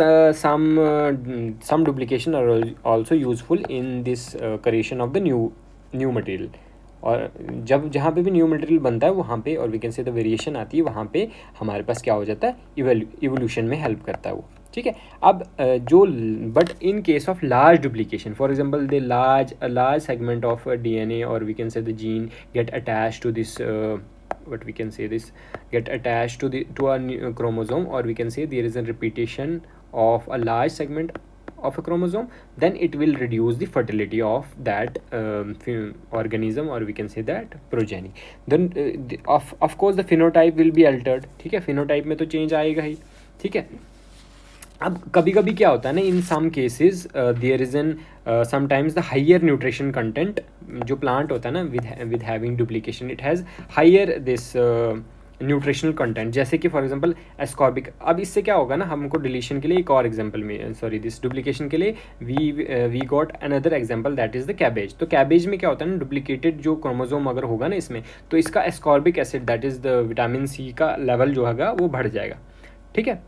some duplication are also useful in this creation of the new material। और जब जहाँ पे भी न्यू मटेरियल बनता है वहाँ पे, और we can say the variation आती है वहाँ पे हमारे पास क्या हो जाता है, इवोल्यूशन में हेल्प करता है वो, ठीक है। अब जो but in case of large duplication, for example the large segment of DNA और we can say the gene get attached to this what we can say this get attached to a chromosome, or we can say there is a repetition of a large segment of a chromosome, then it will reduce the fertility of that organism, or we can say that progeny। then of course the phenotype will be altered, ठीक है। phenotype में तो change आएगा ही, ठीक है। अब कभी कभी क्या होता है ना, in some cases there is an sometimes the higher nutrition content, जो प्लांट होता है ना with having duplication it has higher this nutritional content, जैसे कि फॉर एग्जांपल एस्कॉर्बिक। अब इससे क्या होगा ना, हमको डिलीशन के लिए एक और एग्जांपल में, सॉरी दिस डुप्लीकेशन के लिए we got another example that is the cabbage. तो कैबेज में क्या होता है ना, डुप्लीकेटेड जो क्रोमोसोम अगर होगा ना इसमें, तो इसका ascorbic acid that is the vitamin C का लेवल जो होगा वो बढ़ जाएगा, ठीक है।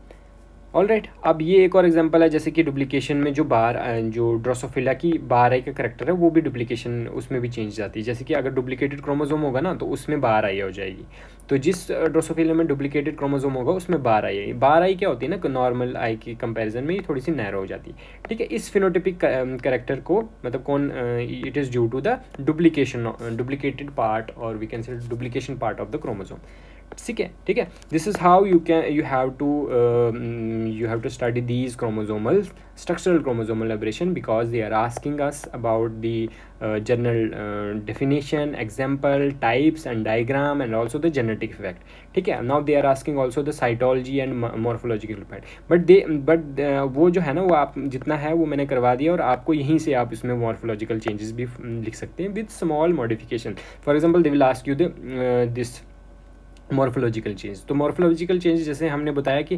ऑल राइट, अब ये एक और एग्जांपल है, जैसे कि डुप्लीकेशन में जो ड्रोसोफिला की बार आई का करेक्टर है वो भी डुप्लीकेशन उसमें भी चेंज जाती है। जैसे कि अगर डुप्लीकेटेड क्रोमोसोम होगा ना तो उसमें बार आई हो जाएगी, तो जिस ड्रोसोफिला में डुप्लीकेटेड क्रोमोसोम होगा उसमें बार आई है। बार आई क्या होती है ना, नॉर्मल आई की कंपैरिजन में ये थोड़ी सी नैरो हो जाती है, ठीक है। इस फिनोटिपिक करेक्टर को मतलब कौन, it is due to the duplicated part, और we can say duplication part of the chromosome, ठीक है, ठीक है। This is how you have to study these structural chromosomal aberration, because they are asking us about the general definition, example, types and diagram, and also the genetic effect, ठीक है। now they are asking also the cytology and morphological effect, but वो जो है ना, वो आप जितना है वो मैंने करवा दिया, और आपको यहीं से आप इसमें morphological changes भी लिख सकते हैं with small modification। for example they will ask you this morphological change. तो मॉर्फोलॉजिकल चेंज जैसे हमने बताया कि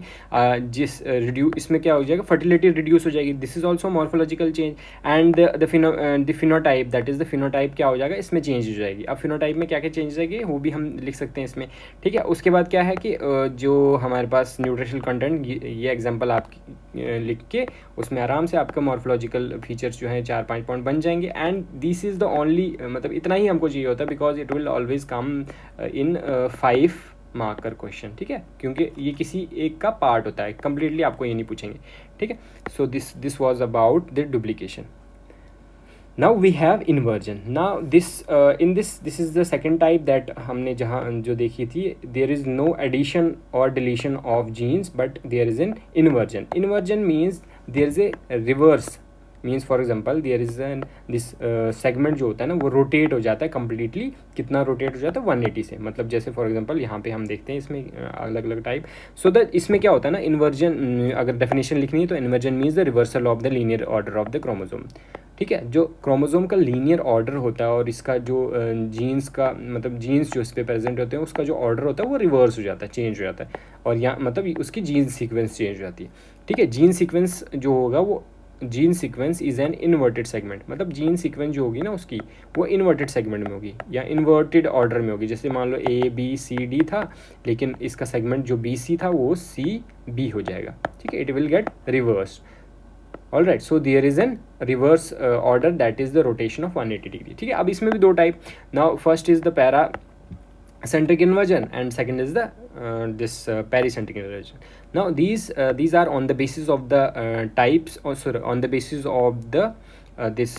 इसमें क्या हो जाएगा, फर्टिलिटी रिड्यूस हो जाएगी, this is also morphological change. And the phenotype, that is the phenotype क्या हो जाएगा, इसमें चेंज हो जाएगी। अब फिनोटाइप में क्या क्या चेंज जाएगी वो भी हम लिख सकते हैं इसमें, ठीक है। उसके बाद क्या है कि जो हमारे पास न्यूट्रिशनल कंटेंट, ये एग्जाम्पल आप लिख के उसमें आराम से आपका मॉर्फोलॉजिकल फीचर्स जो है 4-5 पॉइंट बन जाएंगे। And this is the only, मतलब इतना ही हमको चाहिए होता है, because it will always come in 5 marker question, ठीक है, क्योंकि ये किसी एक का पार्ट होता है, कंप्लीटली आपको ये नहीं पूछेंगे, ठीक है। So this was about the duplication. Now we have inversion. Now this is the second type that हमने जो देखी थी, देयर इज नो एडिशन और deletion of genes but there is an inversion. Inversion means there is a reverse, means for example there is an this segment जो होता है ना वो रोटेट हो जाता है कम्प्लीटली। कितना रोटेट हो जाता है, 180 से, मतलब जैसे फॉर एग्जाम्पल यहाँ पे हम देखते हैं इसमें अलग अलग टाइप। सो द इसमें क्या होता है ना, इन्वर्जन अगर डेफिनेशन लिखनी है तो inversion means the reversal of the linear order of the chromosome, ठीक है। जो क्रोमोसोम का लीनियर ऑर्डर होता है और इसका जो जीन्स का मतलब जीन्स जो इस पर प्रेजेंट होते हैं उसका जो ऑर्डर होता है वो रिवर्स हो जाता है, चेंज हो जाता है, और यहाँ मतलब उसकी जीन सीक्वेंस चेंज हो जाती है, ठीक है। जीन सीक्वेंस जो होगा वो gene sequence is an inverted segment, मतलब जीन सीक्वेंस जो होगी ना उसकी वो इन्वर्टेड सेगमेंट में होगी या इन्वर्टेड ऑर्डर में होगी। जैसे मान लो ABCD था, लेकिन इसका सेगमेंट जो BC था वो CB हो जाएगा, ठीक है। It will get reverse, all right. So there is an reverse order that is the rotation of 180 degree, ठीक है। अब इसमें भी दो type, now first is the para centric inversion and second is the this pericentric inversion. Now these are on the basis of the types, or sorry, on the basis of the this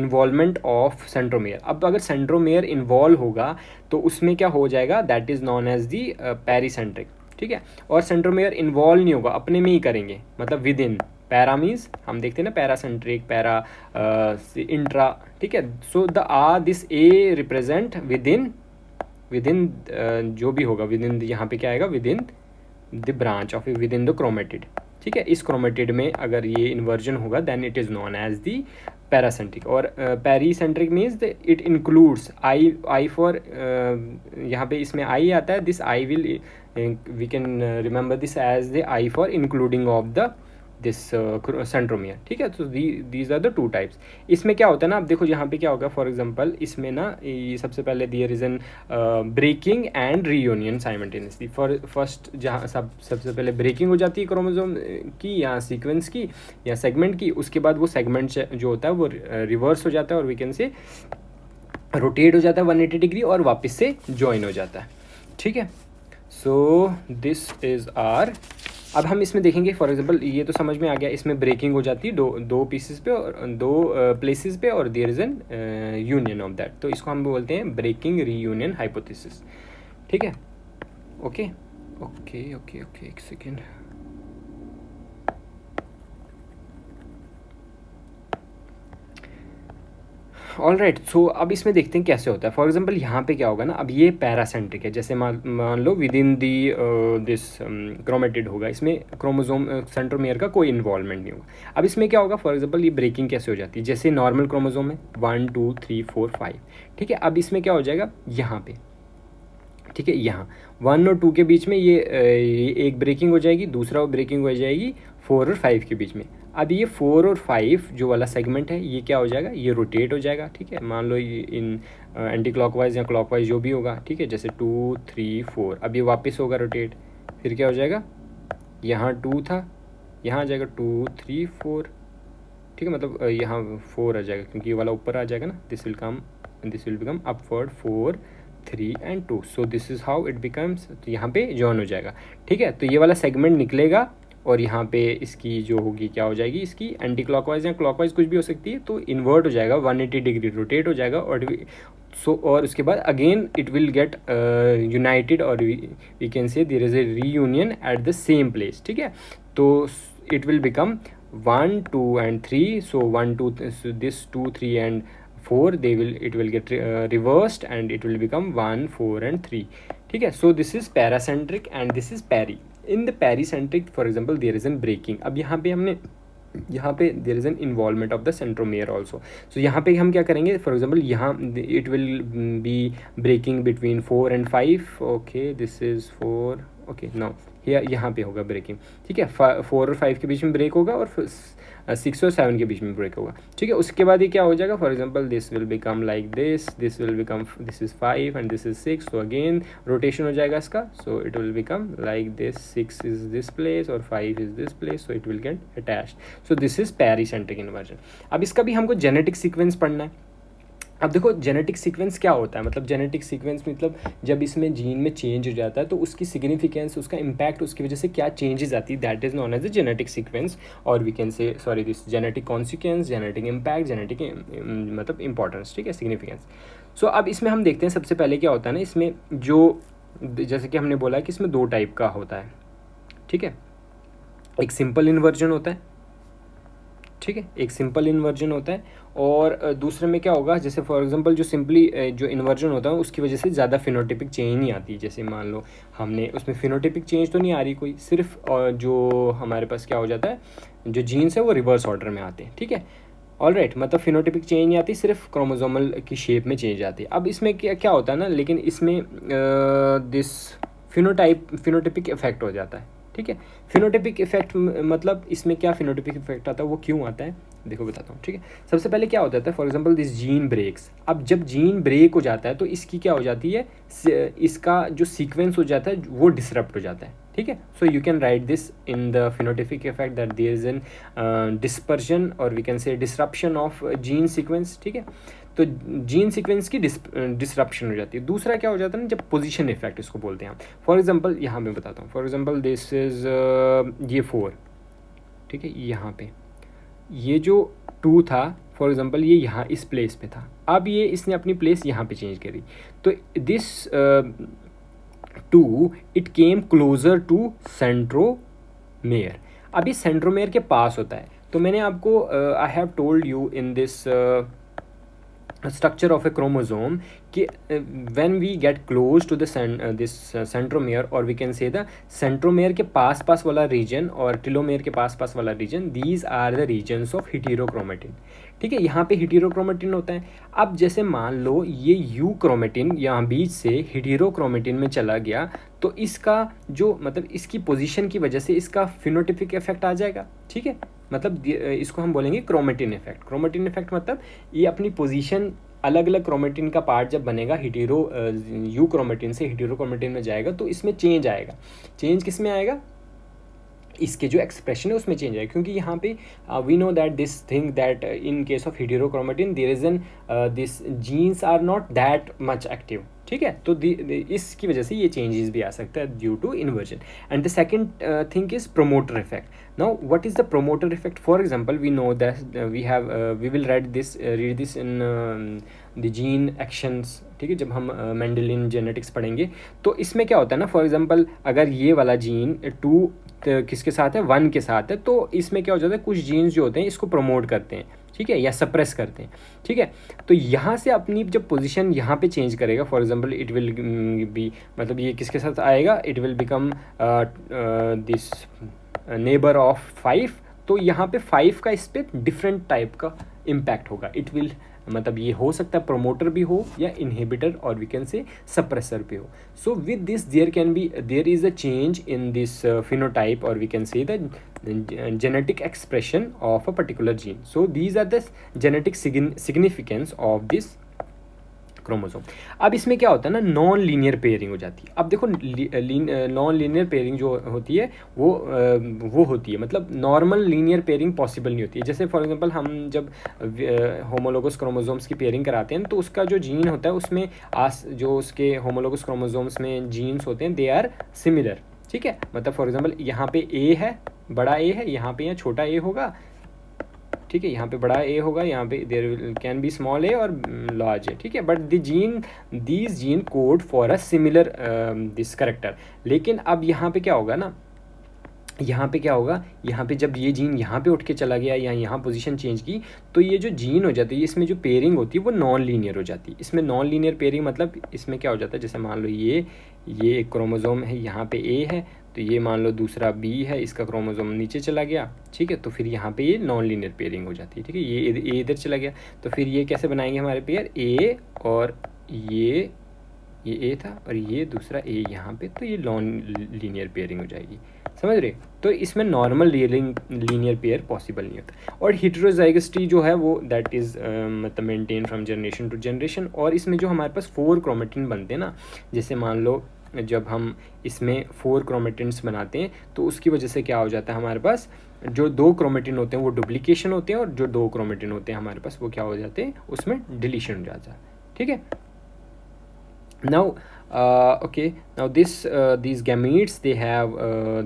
involvement of centromere। अब अगर centromere involve होगा तो उसमें क्या हो जाएगा, that is known as the pericentric, ठीक है। और centromere involve नहीं होगा, अपने में ही करेंगे, मतलब within। पैरा मीन्स हम देखते हैं ना, पैरासेंट्रिक, पैरा इंट्रा, ठीक है। So the this A represent within जो भी होगा विदिन, यहाँ पे क्या आएगा, within the branch of within the chromatid, ठीक है। इस क्रोमेटिड में अगर ये इन्वर्जन होगा then it is known as the paracentric. और pericentric means it includes I for, यहाँ पे इसमें आई आता है, this I will, we can remember this as the I for including of the this centromere, ठीक है। तो these are the two types. इसमें क्या होता है ना, अब देखो यहाँ पे क्या होगा, फॉर एग्जांपल इसमें ना ये सबसे पहले there is an breaking and reunion simultaneously. First जहाँ सबसे पहले ब्रेकिंग हो जाती है क्रोमोसोम की या सीक्वेंस की या सेगमेंट की, उसके बाद वो सेगमेंट जो होता है वो रिवर्स हो जाता है और वी कैन से रोटेट हो जाता है 180 डिग्री और वापस से ज्वाइन हो जाता है, ठीक है। सो दिस इज़ आर, अब हम इसमें देखेंगे फॉर एग्जांपल, ये तो समझ में आ गया, इसमें ब्रेकिंग हो जाती है दो पीसेस पे और दो प्लेसेस पे और there is an union of that, तो इसको हम बोलते हैं ब्रेकिंग रीयूनियन हाइपोथेसिस, ठीक है। ओके ओके ओके ओके, एक सेकेंड। ऑल राइट, सो अब इसमें देखते हैं कैसे होता है। फॉर एग्जांपल यहाँ पे क्या होगा ना, अब ये पैरासेंट्रिक है, जैसे मान लो within the this chromatid होगा, इसमें क्रोमोसोम सेंट्रोमियर का कोई इन्वॉल्वमेंट नहीं होगा। अब इसमें क्या होगा, फॉर एग्जांपल ये ब्रेकिंग कैसे हो जाती है, जैसे नॉर्मल क्रोमोसोम है 1 2 3 4 5, ठीक है। अब इसमें क्या हो जाएगा यहाँ पे, ठीक है, यहाँ 1 और 2 के बीच में ये एक ब्रेकिंग हो जाएगी, दूसरा ब्रेकिंग हो जाएगी 4 और 5 के बीच में। अब ये 4 और 5 जो वाला सेगमेंट है ये क्या हो जाएगा, ये रोटेट हो जाएगा, ठीक है। मान लो ये इन एंटी क्लॉकवाइज या क्लॉकवाइज जो भी होगा, ठीक है, जैसे 2 3 4, अब ये वापस होगा रोटेट, फिर क्या हो जाएगा, यहाँ 2 था, यहाँ आ जाएगा 2 3 4, ठीक है, मतलब यहाँ 4 आ जाएगा क्योंकि ये वाला ऊपर आ जाएगा ना, this will become upward 4 3 and 2, so this is how it becomes, तो यहाँ पे जॉइन हो जाएगा, ठीक है। तो ये वाला सेगमेंट निकलेगा और यहाँ पे इसकी जो होगी क्या हो जाएगी, इसकी एंटी क्लॉकवाइज या क्लॉकवाइज कुछ भी हो सकती है, तो इन्वर्ट हो जाएगा 180 डिग्री रोटेट हो जाएगा और और उसके बाद again it will get united और we can say there is a reunion at the same place, ठीक है। तो it will become 1 2 and 3, so 1 2 this 2 3 and 4 it will get reversed and it will become 1 4 and 3, ठीक है। so this is paracentric and this is peri. in the pericentric for example there is an breaking, अब यहाँ पे हमने यहाँ पे there is an involvement of the centromere also, so यहाँ पे हम क्या करेंगे, फॉर एग्जांपल यहाँ it will be breaking between 4 and 5, okay this is 4, okay now यहाँ पे होगा ब्रेकिंग, ठीक है। 4 और 5 के बीच में ब्रेक होगा और 6 और 7 के बीच में ब्रेक होगा, ठीक है। उसके बाद ये क्या हो जाएगा, for example this will become like this will become, this is 5 and this is 6, तो अगेन रोटेशन हो जाएगा इसका, सो it will become like this, 6 is this place और 5 is this place, so it will get attached, so this is pericentric inversion. अब इसका भी हमको genetic sequence पढ़ना है। अब देखो जेनेटिक सीक्वेंस क्या होता है, मतलब जेनेटिक सीक्वेंस मतलब जब इसमें जीन में चेंज हो जाता है तो उसकी सिग्निफिकेंस, उसका इम्पैक्ट, उसकी वजह से क्या चेंजेस आती है, that is known as the genetic sequence, और we can say sorry this genetic consequence, genetic impact, genetic मतलब इंपॉर्टेंस, ठीक है, सिग्निफिकेंस। सो अब इसमें हम देखते हैं सबसे पहले क्या होता है ना, इसमें जो जैसे कि हमने बोला कि इसमें 2 टाइप का होता है, ठीक है। एक सिंपल इन्वर्जन होता है, ठीक है, एक सिंपल इन्वर्जन होता है, और दूसरे में क्या होगा, जैसे फॉर एग्जांपल जो सिंपली जो इन्वर्जन होता है उसकी वजह से ज़्यादा फिनोटिपिक चेंज नहीं आती, जैसे मान लो हमने उसमें फिनोटिपिक चेंज तो नहीं आ रही कोई, सिर्फ जो हमारे पास क्या हो जाता है, जो जीन्स है वो रिवर्स ऑर्डर में आते हैं, ठीक है। ऑल राइट, मतलब फिनोटिपिक चेंज नहीं आती, सिर्फ क्रोमोसोमल की शेप में चेंज आती है। अब इसमें क्या होता है ना, लेकिन इसमें दिस फिनोटिपिक इफेक्ट हो जाता है, ठीक है। फिनोटिपिक इफेक्ट मतलब इसमें क्या फिनोटिपिक इफेक्ट आता है, वो क्यों आता है, देखो बताता हूँ, ठीक है। सबसे पहले क्या होता है, for example this gene breaks, अब जब जीन ब्रेक हो जाता है तो इसकी क्या हो जाती है, इसका जो सीक्वेंस हो जाता है वो डिसरप्ट हो जाता है, ठीक है। So you can write this in the phenotypic effect that there is an dispersion और we can say disruption of gene sequence, ठीक है। तो जीन सीक्वेंस की डिसरप्शन हो जाती है। दूसरा क्या हो जाता है ना, जब पोजीशन इफेक्ट इसको बोलते हैं हम, फॉर एग्जांपल यहाँ मैं बताता हूँ, फॉर एग्जांपल दिस इज़ ये 4, ठीक है, यहाँ पे ये जो 2 था, फॉर एग्जांपल ये यहाँ इस प्लेस पे था, अब ये इसने अपनी प्लेस यहाँ पे चेंज करी, तो this 2 it came closer to centromere. अब ये सेंट्रोमेयर के पास होता है, तो मैंने आपको I have told you in this structure of a chromosome कि when we get close to the this centromere or we can say the centromere के पास वाला region और telomere के पास वाला region, these are the regions of heterochromatin, ठीक है, यहाँ पे हेटेरोक्रोमेटिन होता है। अब जैसे मान लो ये यू क्रोमेटिन यहाँ बीच से हेटेरोक्रोमेटिन में चला गया, तो इसका जो मतलब इसकी पोजीशन की वजह से इसका फिनोटिपिक इफेक्ट आ जाएगा। ठीक है, मतलब इसको हम बोलेंगे क्रोमेटिन इफेक्ट। क्रोमेटिन इफेक्ट मतलब ये अपनी पोजीशन, अलग अलग क्रोमेटिन का पार्ट जब बनेगा हेटेरो यू क्रोमेटिन से हेटेरोक्रोमेटिन में जाएगा तो इसमें चेंज आएगा। चेंज किस में आएगा? इसके जो एक्सप्रेशन है उसमें चेंज आएगा, क्योंकि यहाँ पे we know that this thing that in case of heterochromatin there is an this genes are not that much active. ठीक है, तो इसकी वजह से ये चेंजेस भी आ सकता है due to inversion. And the second thing is promoter effect. Now what is the promoter effect? For example we know that we will read this in the gene actions. ठीक है, जब हम मेंडेलियन जेनेटिक्स पढ़ेंगे तो इसमें क्या होता है ना, फॉर एग्जांपल अगर ये वाला जीन 2 किसके साथ है, 1 के साथ है, तो इसमें क्या हो जाता है, कुछ जीन्स जो होते हैं इसको प्रमोट करते हैं। ठीक है, या सप्रेस करते हैं। ठीक है, तो यहाँ से अपनी जब पोजीशन यहाँ पे चेंज करेगा, for example it will B, मतलब ये किसके साथ आएगा, it will become this neighbour of 5, तो यहाँ पे 5 का इस पर डिफरेंट टाइप का इम्पैक्ट होगा। इट विल, मतलब ये हो सकता है प्रोमोटर भी हो या इनहिबिटर और वी कैन से सप्रेसर भी हो। So with this there is a change in this phenotype, or we can say the genetic expression of a particular gene. So these are the genetic significance of this chromosome. अब इसमें क्या होता है ना, non linear pairing हो जाती है। अब देखो नॉन लीनियर पेयरिंग जो होती है वो होती है, मतलब नॉर्मल लीनियर पेयरिंग पॉसिबल नहीं होती है। जैसे फॉर एग्जांपल हम जब होमोलोगस क्रोमोसोम्स की पेयरिंग कराते हैं तो उसका जो जीन होता है उसमें जो उसके होमोलोगस क्रोमोसोम्स में जीन्स होते हैं दे आर सिमिलर। ठीक है, मतलब फॉर एग्जांपल यहाँ पे ए है, बड़ा ए है, यहाँ पे छोटा ए होगा। ठीक है, यहाँ पे बड़ा ए होगा, यहाँ पे देयर कैन बी स्मॉल ए और लार्ज ए। ठीक है, but these gene code for a similar this character. लेकिन अब यहाँ पे क्या होगा ना, यहाँ पे क्या होगा, यहाँ पे जब ये जीन यहाँ पे उठ के चला गया या यहाँ पोजीशन चेंज की, तो ये जो जीन हो जाती है इसमें जो पेयरिंग होती है वो नॉन लीनियर हो जाती है। इसमें नॉन लीनियर पेयरिंग मतलब इसमें क्या हो जाता है, जैसे मान लो ये एक क्रोमोसोम है, यहाँ पे ए है, तो ये मान लो दूसरा बी है, इसका क्रोमोसोम नीचे चला गया। ठीक है, तो फिर यहाँ पे ये नॉन लीनियर पेयरिंग हो जाती है। ठीक है, ये इधर चला गया, तो फिर ये कैसे बनाएंगे हमारे पेयर, ए और ये ए था और ये दूसरा ए यहाँ पे, तो ये नॉन लीनियर पेयरिंग हो जाएगी। समझ रहे? तो इसमें नॉर्मल लीनियर पेयर पॉसिबल नहीं होता। और हेटेरोजाइगोसिटी जो है वो दैट इज़ मतलब maintain from generation to generation. और इसमें जो हमारे पास 4 क्रोमेटिन बनते हैं ना, जैसे मान लो जब हम इसमें 4 क्रोमेटिन्स बनाते हैं तो उसकी वजह से क्या हो जाता है, हमारे पास जो 2 क्रोमेटिन होते हैं वो डुप्लीकेशन होते हैं, और जो 2 क्रोमेटिन होते हैं हमारे पास वो क्या हो जाते हैं, उसमें डिलीशन हो जाता है। ठीक है, now okay, now these gametes they have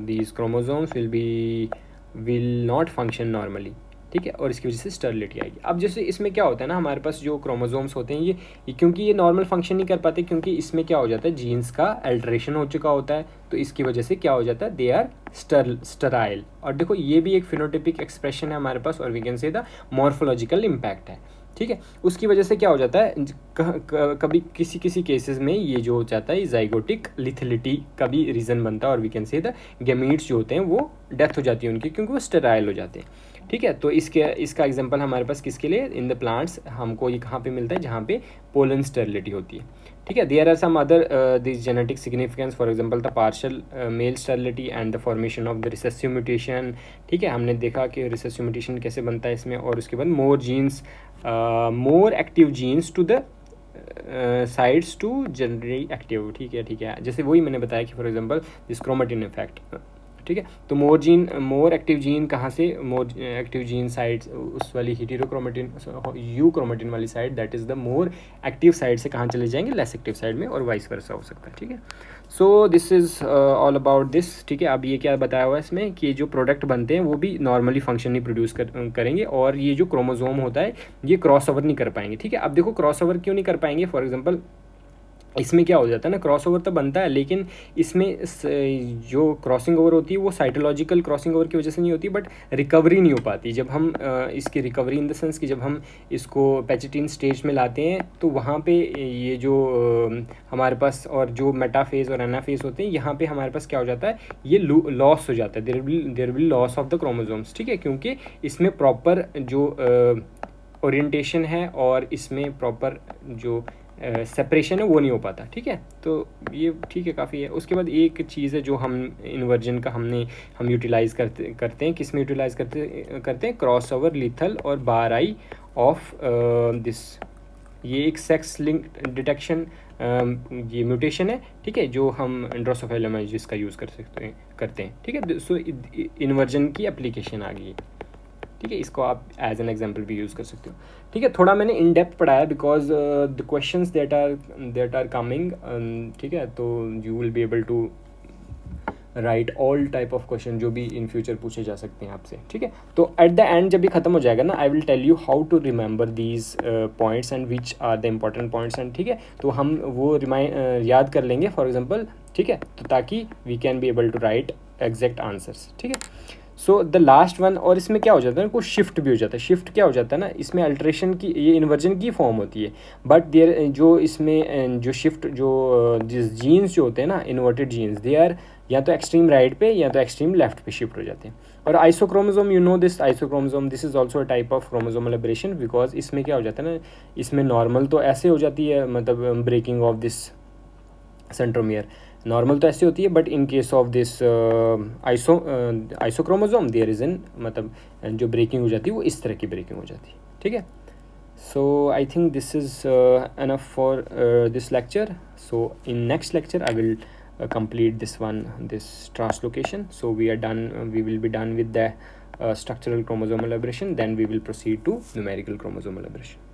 these chromosomes will not function normally. ठीक है, और इसकी वजह से स्टर्लिटी आएगी। अब जैसे इसमें क्या होता है ना, हमारे पास जो क्रोमोसोम्स होते हैं ये क्योंकि ये नॉर्मल फंक्शन नहीं कर पाते, क्योंकि इसमें क्या हो जाता है, जीन्स का अल्टरेशन हो चुका होता है, तो इसकी वजह से क्या हो जाता है, दे आर स्टराइल। और देखो ये भी एक फिनोटिपिक एक्सप्रेशन है हमारे पास, और we can say the morphological impact है। ठीक है, उसकी वजह से क्या हो जाता है, कभी किसी केसेस में ये जो हो जाता है जाइगोटिक लिथलिटी का भी रीज़न बनता है, और we can say the gametes जो होते हैं वो डेथ हो जाती है उनकी, क्योंकि वो स्टेराइल हो जाते हैं। ठीक है, तो इसका एग्जांपल हमारे पास किसके लिए, इन द प्लांट्स हमको ये कहाँ पे मिलता है, जहाँ पे पोलन स्टेरिलिटी होती है। ठीक है, there are some other this genetic significance, for example the partial male sterility and the formation of the recessive mutation. ठीक है, हमने देखा कि रिसेसिव म्यूटेशन कैसे बनता है इसमें, और उसके बाद more active genes to the sides to generally active. ठीक है, जैसे वही मैंने बताया कि for example this chromatin effect. ठीक है, तो मोर एक्टिव जीन कहाँ से, मोर एक्टिव जीन साइड उस वाली हेटेरोक्रोमेटिन यू क्रोमेटिन वाली side, that is the more active side से कहाँ चले जाएंगे, लेस एक्टिव साइड में, और वाइस वर्सा हो सकता है। ठीक है, so this is all about this. ठीक है, अब ये क्या बताया हुआ है इसमें कि जो प्रोडक्ट बनते हैं वो भी नॉर्मली फंक्शन नहीं प्रोड्यूस करेंगे, और ये जो क्रोमोसोम होता है ये क्रॉस ओवर नहीं कर पाएंगे। ठीक है, अब देखो क्रॉस ओवर क्यों नहीं कर पाएंगे, फॉर एग्जाम्पल इसमें क्या हो जाता है ना, क्रॉस ओवर तो बनता है, लेकिन इसमें जो क्रॉसिंग ओवर होती है वो साइटोलॉजिकल क्रॉसिंग ओवर की वजह से नहीं होती, बट रिकवरी नहीं हो पाती। जब हम इसकी रिकवरी इन द सेंस कि जब हम इसको पैचिटिन स्टेज में लाते हैं तो वहाँ पे ये जो हमारे पास और जो मेटाफेज और एनाफेज होते हैं, यहाँ पे हमारे पास क्या हो जाता है, ये लॉस हो जाता है, there will loss of the chromosomes. ठीक है, क्योंकि इसमें प्रॉपर जो ओरिएंटेशन है और इसमें प्रॉपर जो सेपरेशन है वो नहीं हो पाता, ठीक है। तो ये ठीक है, काफ़ी है। उसके बाद एक चीज़ है जो हम इन्वर्जन का हम यूटिलाइज़ करते हैं, किस में यूटिलाइज़ करते हैं, क्रॉस ओवर लीथल और बार आई ऑफ दिस, ये एक सेक्स लिंक डिटेक्शन ये म्यूटेशन है, ठीक है, जो हम ड्रोसोफिला मैजिस का यूज़ करते हैं, ठीक है। सो इन्वर्जन की एप्लीकेशन आ गई है, ठीक है। इसको आप एज एन एग्जांपल भी यूज़ कर सकते हो, ठीक है। थोड़ा मैंने इन डेप्थ पढ़ाया because the questions that are coming, ठीक है। तो you will be able to write all type of question जो भी इन फ्यूचर पूछे जा सकते हैं आपसे, ठीक है। तो एट द एंड जब भी खत्म हो जाएगा ना, I will tell you how to remember these points and which are the important points and, ठीक है। तो हम वो याद कर लेंगे फॉर एग्जांपल, ठीक है, तो ताकि we can be able to write exact answers, ठीक है। सो द लास्ट वन, और इसमें क्या हो जाता है ना, कुछ शिफ्ट भी हो जाता है। शिफ्ट क्या हो जाता है ना, इसमें अल्ट्रेशन की, ये इन्वर्जन की फॉर्म होती है, बट देयर जो इसमें जो शिफ्ट जो जिस जीन्स जो होते हैं ना, इन्वर्टेड जीन्स, दे आर या तो एक्सट्रीम राइट पे या तो एक्सट्रीम लेफ्ट पे शिफ्ट हो जाते हैं। और isochromosome, you know this isochromosome, this is also a type of chromosomal aberration, because इसमें क्या हो जाता है ना, इसमें नॉर्मल तो ऐसे हो जाती है, मतलब breaking of this centromere, normal तो ऐसे होती है, but in case of this isochromosome there is in, मतलब जो ब्रेकिंग हो जाती है वो इस तरह की ब्रेकिंग हो जाती है, ठीक है। So I think this is enough for this lecture. So in next lecture I will complete this translocation. So we are done, we will be done with the structural chromosomal aberration, then we will proceed to numerical chromosomal aberration.